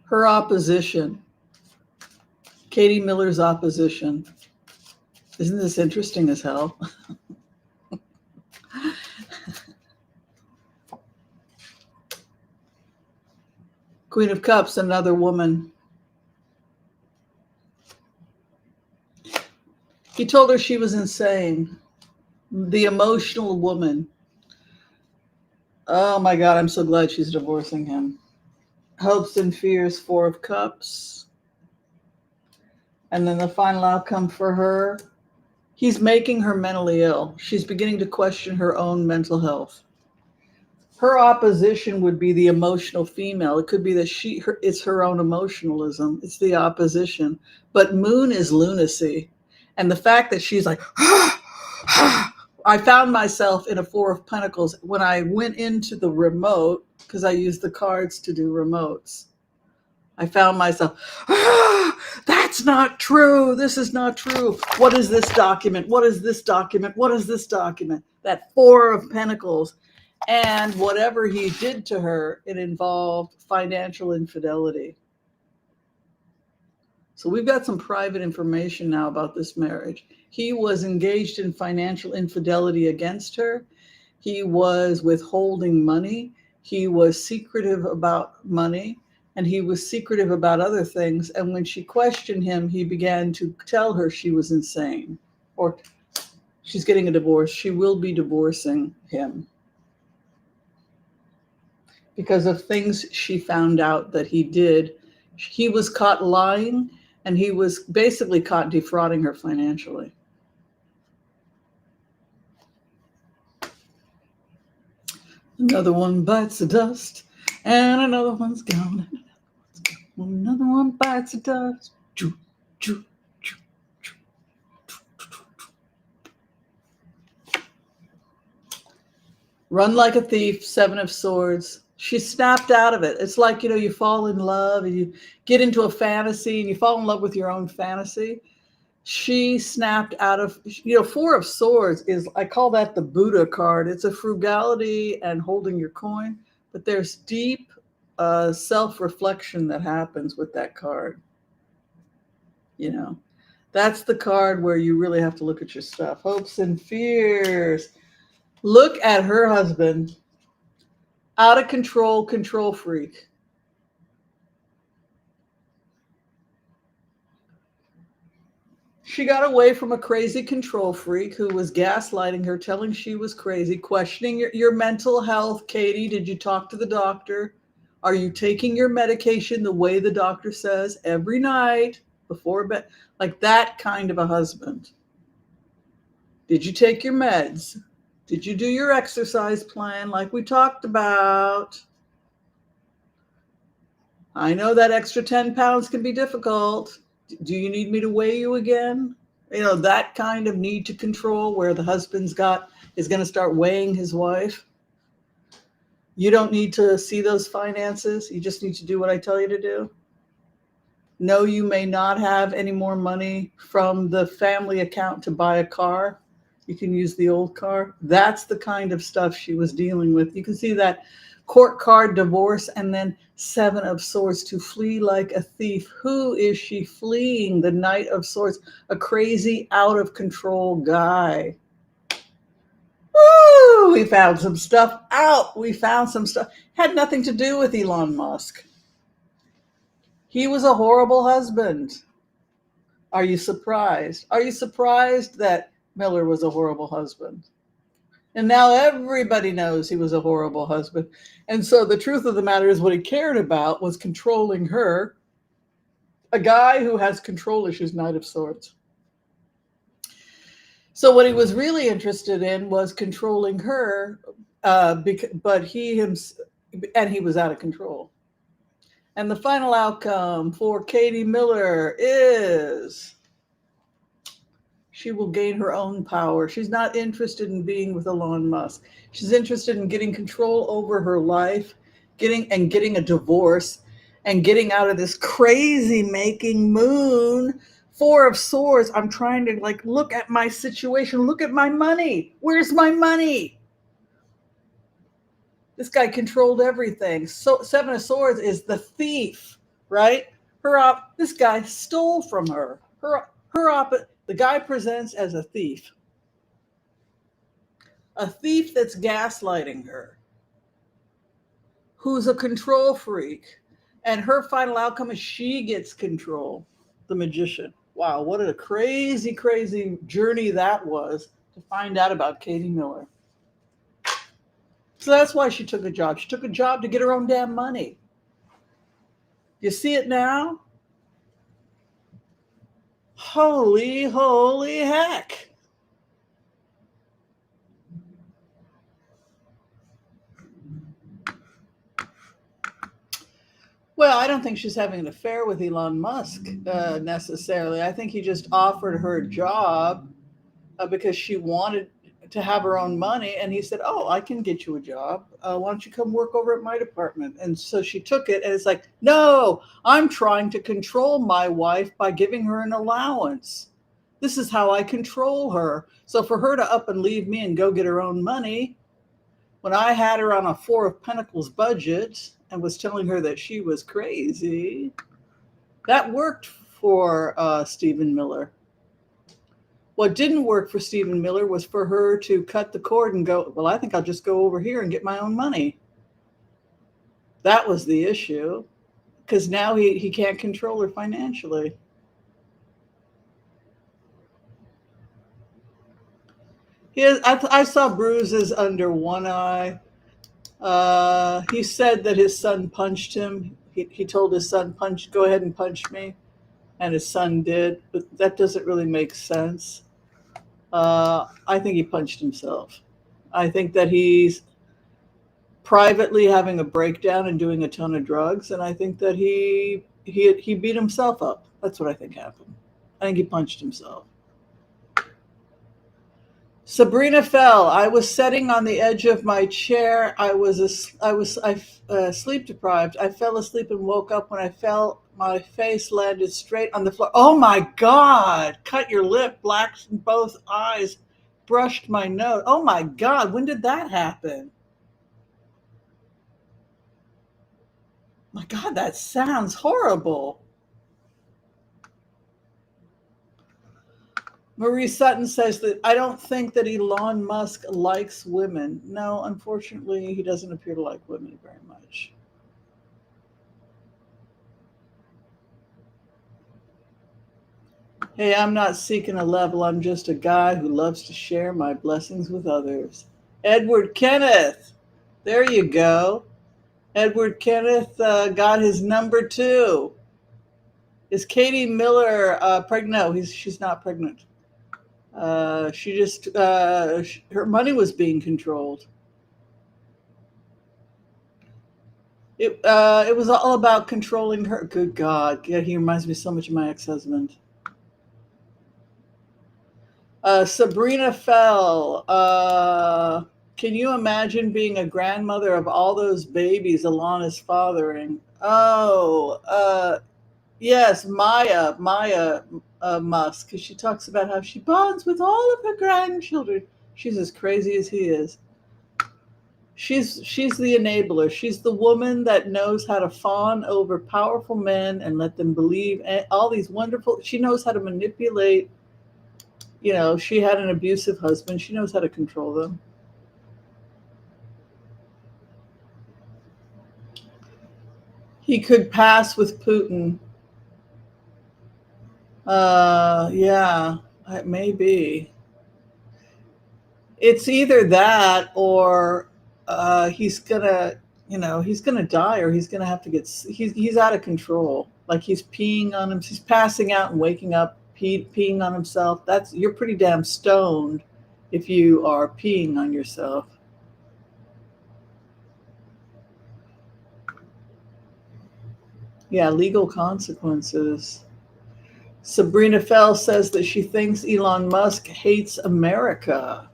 Speaker 1: Her opposition. Katie Miller's opposition. Isn't this interesting as hell? Queen of Cups, another woman. He told her she was insane. The emotional woman. Oh my God, I'm so glad she's divorcing him. Hopes and fears, Four of Cups. And then the final outcome for her, he's making her mentally ill. She's beginning to question her own mental health. Her opposition would be the emotional female. It could be that it's her own emotionalism. It's the opposition. But Moon is lunacy. And the fact that she's like, I found myself in a Four of Pentacles when I went into the remote, because I use the cards to do remotes. I found myself, that's not true. This is not true. What is this document? What is this document? What is this document? That Four of Pentacles. And whatever he did to her, it involved financial infidelity. So we've got some private information now about this marriage. He was engaged in financial infidelity against her. He was withholding money. He was secretive about money, and he was secretive about other things. And when she questioned him, he began to tell her she was insane, or she's getting a divorce. She will be divorcing him because of things she found out that he did. He was caught lying, and he was basically caught defrauding her financially. Another one bites the dust, and another one's gone. Another one bites the dust. Run like a thief, Seven of Swords. She snapped out of it. It's like, you fall in love and you get into a fantasy and you fall in love with your own fantasy. She snapped out of, Four of Swords is, I call that the Buddha card. It's a frugality and holding your coin, but there's deep self-reflection that happens with that card. That's the card where you really have to look at your stuff. Hopes and fears. Look at her husband. Out of control, control freak. She got away from a crazy control freak who was gaslighting her, telling she was crazy, questioning your mental health. Katie, did you talk to the doctor? Are you taking your medication the way the doctor says every night before bed? Like that kind of a husband. Did you take your meds? Did you do your exercise plan like we talked about? I know that extra 10 pounds can be difficult. Do you need me to weigh you again? That kind of need to control where the husband's is going to start weighing his wife. You don't need to see those finances. You just need to do what I tell you to do. No, you may not have any more money from the family account to buy a car. You can use the old car. That's the kind of stuff she was dealing with. You can see that court card, divorce, and then Seven of Swords, to flee like a thief. Who is she fleeing? The Knight of Swords, a crazy, out of control guy. Woo! We found some stuff out. We found some stuff. Had nothing to do with Elon Musk. He was a horrible husband. Are you surprised? Are you surprised that Miller was a horrible husband? And now everybody knows he was a horrible husband. And so the truth of the matter is what he cared about was controlling her. A guy who has control issues, Knight of Swords. So what he was really interested in was controlling her, but he was out of control. And the final outcome for Katie Miller is she will gain her own power. She's not interested in being with Elon Musk. She's interested in getting control over her life, getting a divorce, and getting out of this crazy making moon. Four of Swords. I'm trying to look at my situation. Look at my money. Where's my money? This guy controlled everything. So Seven of Swords is the thief, right? This guy stole from her. The guy presents as a thief that's gaslighting her, who's a control freak, and her final outcome is she gets control. The Magician. Wow, what a crazy, crazy journey that was to find out about Katie Miller. So that's why she took a job. She took a job to get her own damn money. You see it now? Holy heck. Well, I don't think she's having an affair with Elon Musk necessarily. I think he just offered her a job because she wanted to have her own money. And he said, oh, I can get you a job. Why don't you come work over at my department? And so she took it. And it's like, no, I'm trying to control my wife by giving her an allowance. This is how I control her. So for her to up and leave me and go get her own money, when I had her on a Four of Pentacles budget and was telling her that she was crazy, that worked for Stephen Miller. What didn't work for Stephen Miller was for her to cut the cord and go, well, I think I'll just go over here and get my own money. That was the issue, because now he can't control her financially. I saw bruises under one eye. He said that his son punched him. He told his son, go ahead and punch me. And his son did, but that doesn't really make sense. I think he punched himself. I think that he's privately having a breakdown and doing a ton of drugs, and I think that he beat himself up. That's what I think happened. I think he punched himself. Sabrina fell. I was sitting on the edge of my chair. I was sleep deprived. I fell asleep and woke up when I fell. My face landed straight on the floor. Oh my God! Cut your lip, blacked in both eyes, brushed my nose. Oh my God! When did that happen? My God, that sounds horrible. Marie Sutton says that I don't think that Elon Musk likes women. No, unfortunately, he doesn't appear to like women very much. Hey, I'm not seeking a level. I'm just a guy who loves to share my blessings with others. Edward Kenneth. There you go. Edward Kenneth got his number 2. Is Katie Miller pregnant? No, she's not pregnant. She just her money was being controlled. It was all about controlling her. Good God, yeah, he reminds me so much of my ex-husband. Sabrina Fell. Can you imagine being a grandmother of all those babies Elon is fathering? Oh, yes, Maya Musk, because she talks about how she bonds with all of her grandchildren. She's as crazy as he is. She's the enabler. She's the woman that knows how to fawn over powerful men and let them believe all these wonderful. She knows how to manipulate. She had an abusive husband. She knows how to control them. He could pass with Putin. Yeah, it may be. It's either that or he's gonna die, or he's gonna have to get. He's out of control. Like he's peeing on him. He's passing out and waking up, peeing on himself. You're pretty damn stoned if you are peeing on yourself. Yeah, legal consequences. Sabrina Fell says that she thinks Elon Musk hates America.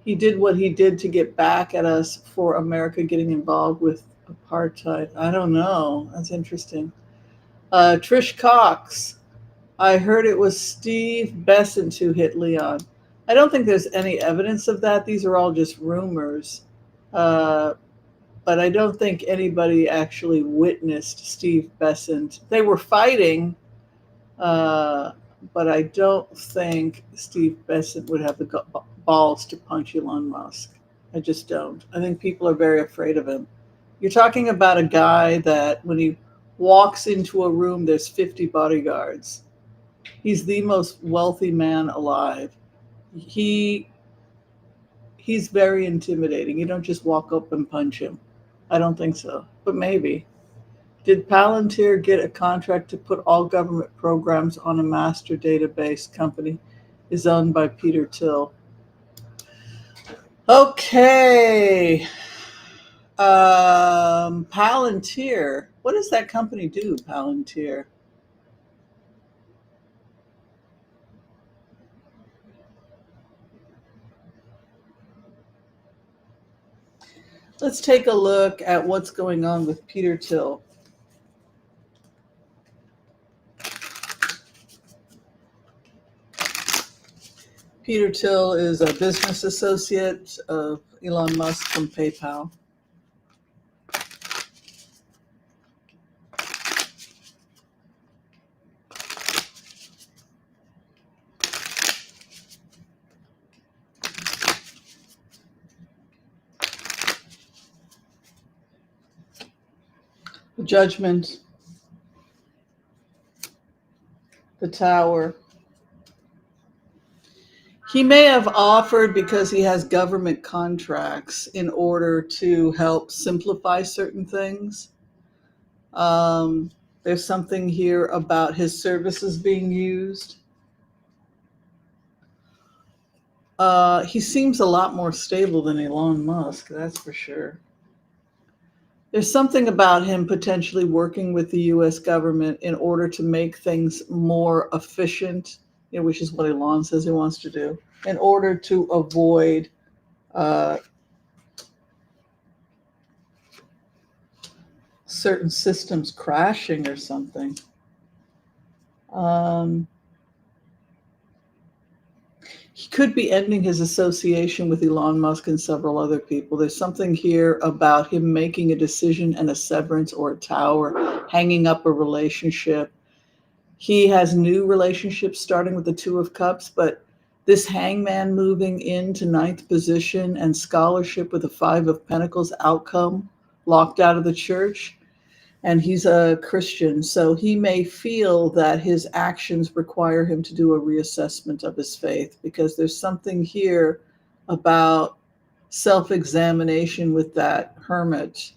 Speaker 1: He did what he did to get back at us for America getting involved with apartheid. I don't know. That's interesting. Trish Cox. I heard it was Steve Besant who hit Leon. I don't think there's any evidence of that. These are all just rumors. But I don't think anybody actually witnessed Steve Besant. They were fighting, but I don't think Steve Besant would have the balls to punch Elon Musk. I just don't. I think people are very afraid of him. You're talking about a guy that when he walks into a room, there's 50 bodyguards. He's the most wealthy man alive. He's very intimidating. You don't just walk up and punch him. I don't think so, but maybe. Did Palantir get a contract to put all government programs on a master database company is owned by Peter Thiel? Okay. Palantir. What does that company do, Palantir? Let's take a look at what's going on with Peter Thiel. Peter Thiel is a business associate of Elon Musk from PayPal. The Judgment, the Tower. He may have offered because he has government contracts in order to help simplify certain things. Um, there's something here about his services being used. He seems a lot more stable than Elon Musk, that's for sure. There's something about him potentially working with the US government in order to make things more efficient, which is what Elon says he wants to do, in order to avoid uh, certain systems crashing or something. Um, he could be ending his association with Elon Musk and several other people. There's something here about him making a decision and a severance or a tower, hanging up a relationship. He has new relationships starting with the Two of Cups, but this hangman moving into ninth position and scholarship with the Five of Pentacles outcome, locked out of the church. And he's a Christian, so he may feel that his actions require him to do a reassessment of his faith, because there's something here about self-examination with that Hermit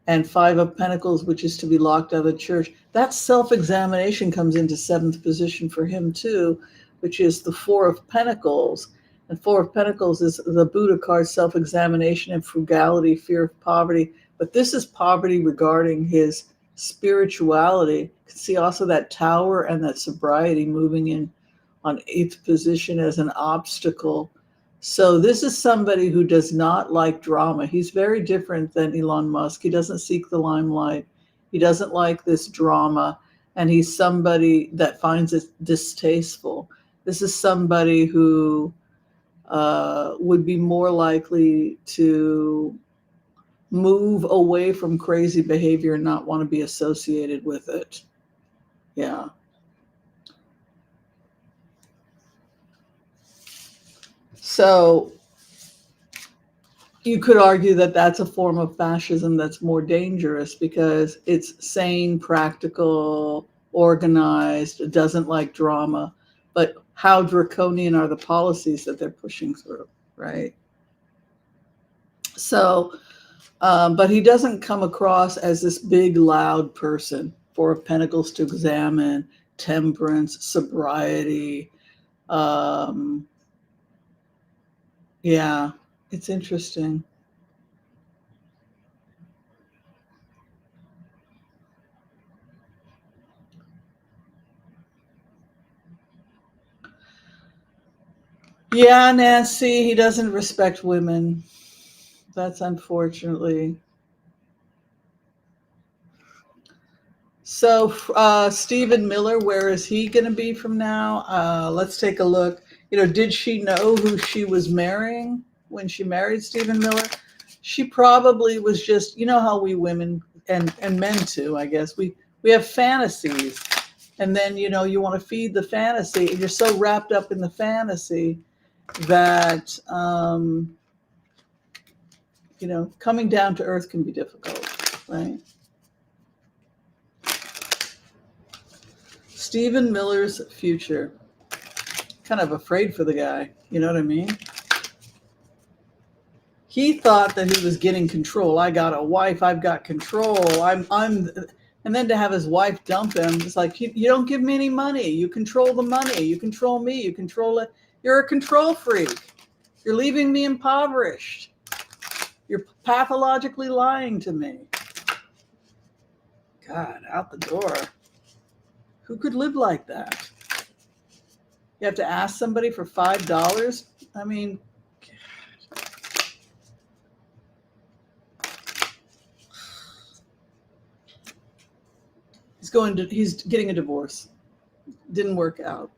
Speaker 1: and Five of Pentacles, which is to be locked out of the church. That self-examination comes into seventh position for him too, which is the Four of Pentacles. And Four of Pentacles is the Buddha card, self-examination and frugality, fear of poverty. But this is poverty regarding his spirituality. You can see also that Tower and that sobriety moving in on eighth position as an obstacle. So this is somebody who does not like drama. He's very different than Elon Musk. He doesn't seek the limelight. He doesn't like this drama. And he's somebody that finds it distasteful. This is somebody who would be more likely to move away from crazy behavior and not want to be associated with it. Yeah. So you could argue that that's a form of fascism that's more dangerous because it's sane, practical, organized, doesn't like drama. But how draconian are the policies that they're pushing through, right? So, but he doesn't come across as this big, loud person. Four of Pentacles to examine, temperance, sobriety. Yeah, it's interesting. Yeah, Nancy, he doesn't respect women. That's unfortunately. So, Stephen Miller, where is he going to be from now? Let's take a look. Did she know who she was marrying when she married Stephen Miller? She probably was just, how we women and men too, I guess, we have fantasies. And then, you want to feed the fantasy, and you're so wrapped up in the fantasy that, coming down to earth can be difficult, right? Stephen Miller's future. Kind of afraid for the guy. You know what I mean? He thought that he was getting control. I got a wife. I've got control. And then to have his wife dump him, it's like, you don't give me any money. You control the money. You control me. You control it. You're a control freak. You're leaving me impoverished. You're pathologically lying to me. God, out the door. Who could live like that? You have to ask somebody for $5? I mean, he's getting a divorce. Didn't work out.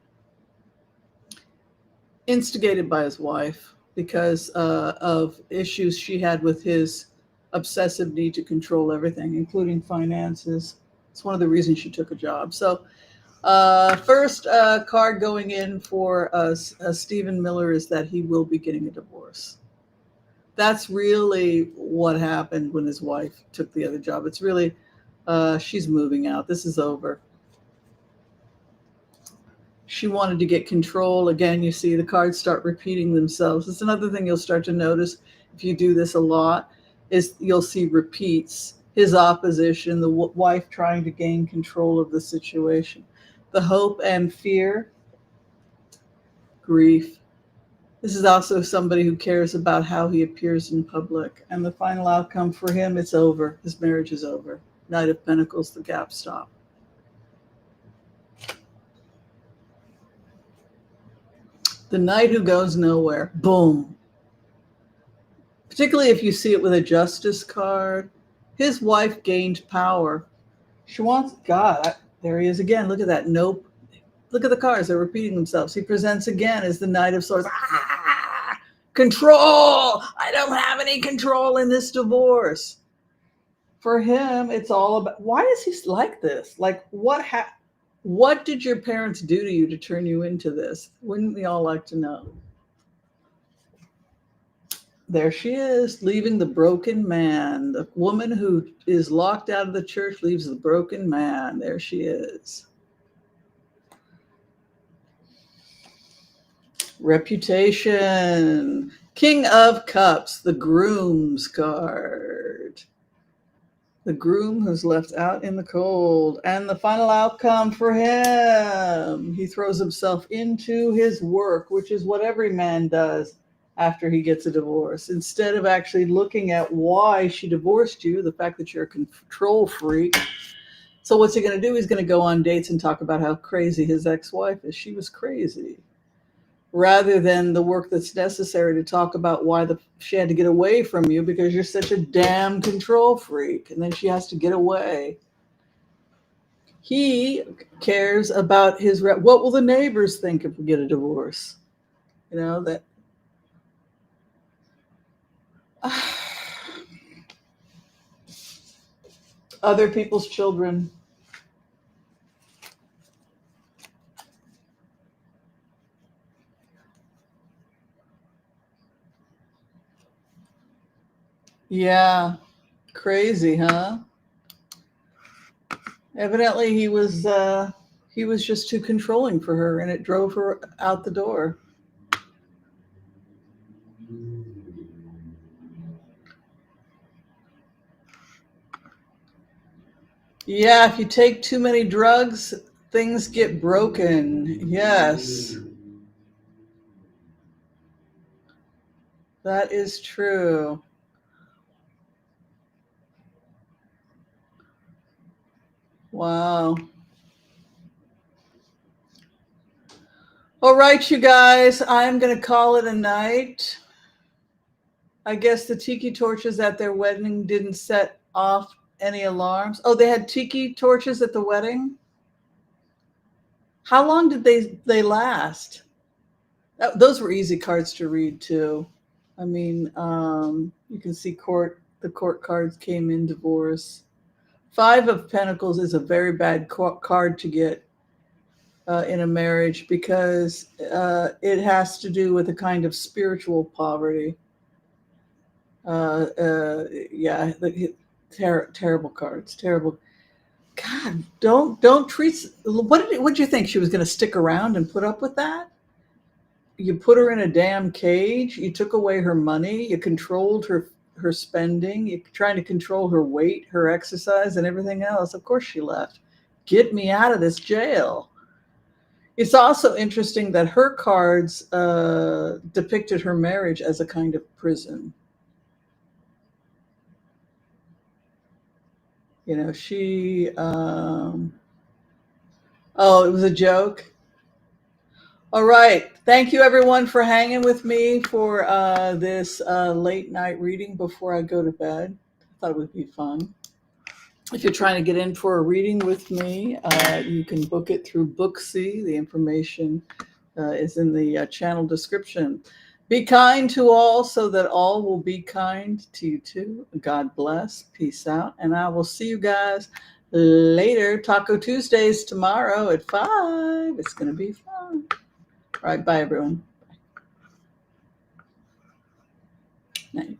Speaker 1: Instigated by his wife because of issues she had with his obsessive need to control everything, including finances. It's one of the reasons she took a job. So first card going in for Stephen Miller is that he will be getting a divorce. That's really what happened when his wife took the other job. It's really She's moving out. This is over. She wanted to get control. Again, you see the cards start repeating themselves. It's another thing you'll start to notice if you do this a lot is you'll see repeats. His opposition, the wife trying to gain control of the situation. The hope and fear, grief. This is also somebody who cares about how he appears in public. And the final outcome for him, it's over. His marriage is over. Knight of Pentacles, the gap stop. The knight who goes nowhere. Boom. Particularly if you see it with a justice card. His wife gained power. She wants God. There he is again. Look at that. Nope. Look at the cards. They're repeating themselves. He presents again as the Knight of Swords. Ah, control. I don't have any control in this divorce. For him, it's all about, why is he like this? Like, what did your parents do to you to turn you into this? Wouldn't we all like to know? There she is, leaving the broken man. The woman who is locked out of the church leaves the broken man. There she is. Reputation. King of Cups, the groom's card. The groom who's left out in the cold. And the final outcome for him. He throws himself into his work, which is what every man does after he gets a divorce. Instead of actually looking at why she divorced you, the fact that you're a control freak. So what's he going to do? He's going to go on dates and talk about how crazy his ex-wife is. She was crazy. Rather than the work that's necessary to talk about why she had to get away from you because you're such a damn control freak. And then she has to get away. He cares about what will the neighbors think if we get a divorce? You know, that other people's children. Yeah, crazy, huh? Evidently he was just too controlling for her, and it drove her out the door. Yeah, if you take too many drugs, things get broken. Yes. That is true. Wow. All right, you guys, I'm going to call it a night. I guess the tiki torches at their wedding didn't set off any alarms. Oh, they had tiki torches at the wedding? How long did they last? Those were easy cards to read too. I mean, you can see the court cards came in divorce. 5 of Pentacles is a very bad card to get in a marriage because it has to do with a kind of spiritual poverty. Yeah, terrible cards, terrible. God, don't treat. What did you think she was going to stick around and put up with that? You put her in a damn cage. You took away her money. You controlled her spending. You're trying to control her weight, her exercise, and everything else. Of course she left. Get me out of this jail. It's also interesting that her cards depicted her marriage as a kind of prison. You know, it was a joke. All right. Thank you, everyone, for hanging with me for this late night reading before I go to bed. I thought it would be fun. If you're trying to get in for a reading with me, you can book it through Booksy. The information is in the channel description. Be kind to all so that all will be kind to you too. God bless. Peace out. And I will see you guys later. Taco Tuesdays tomorrow at 5. It's going to be fun. All right. Bye, everyone. Night.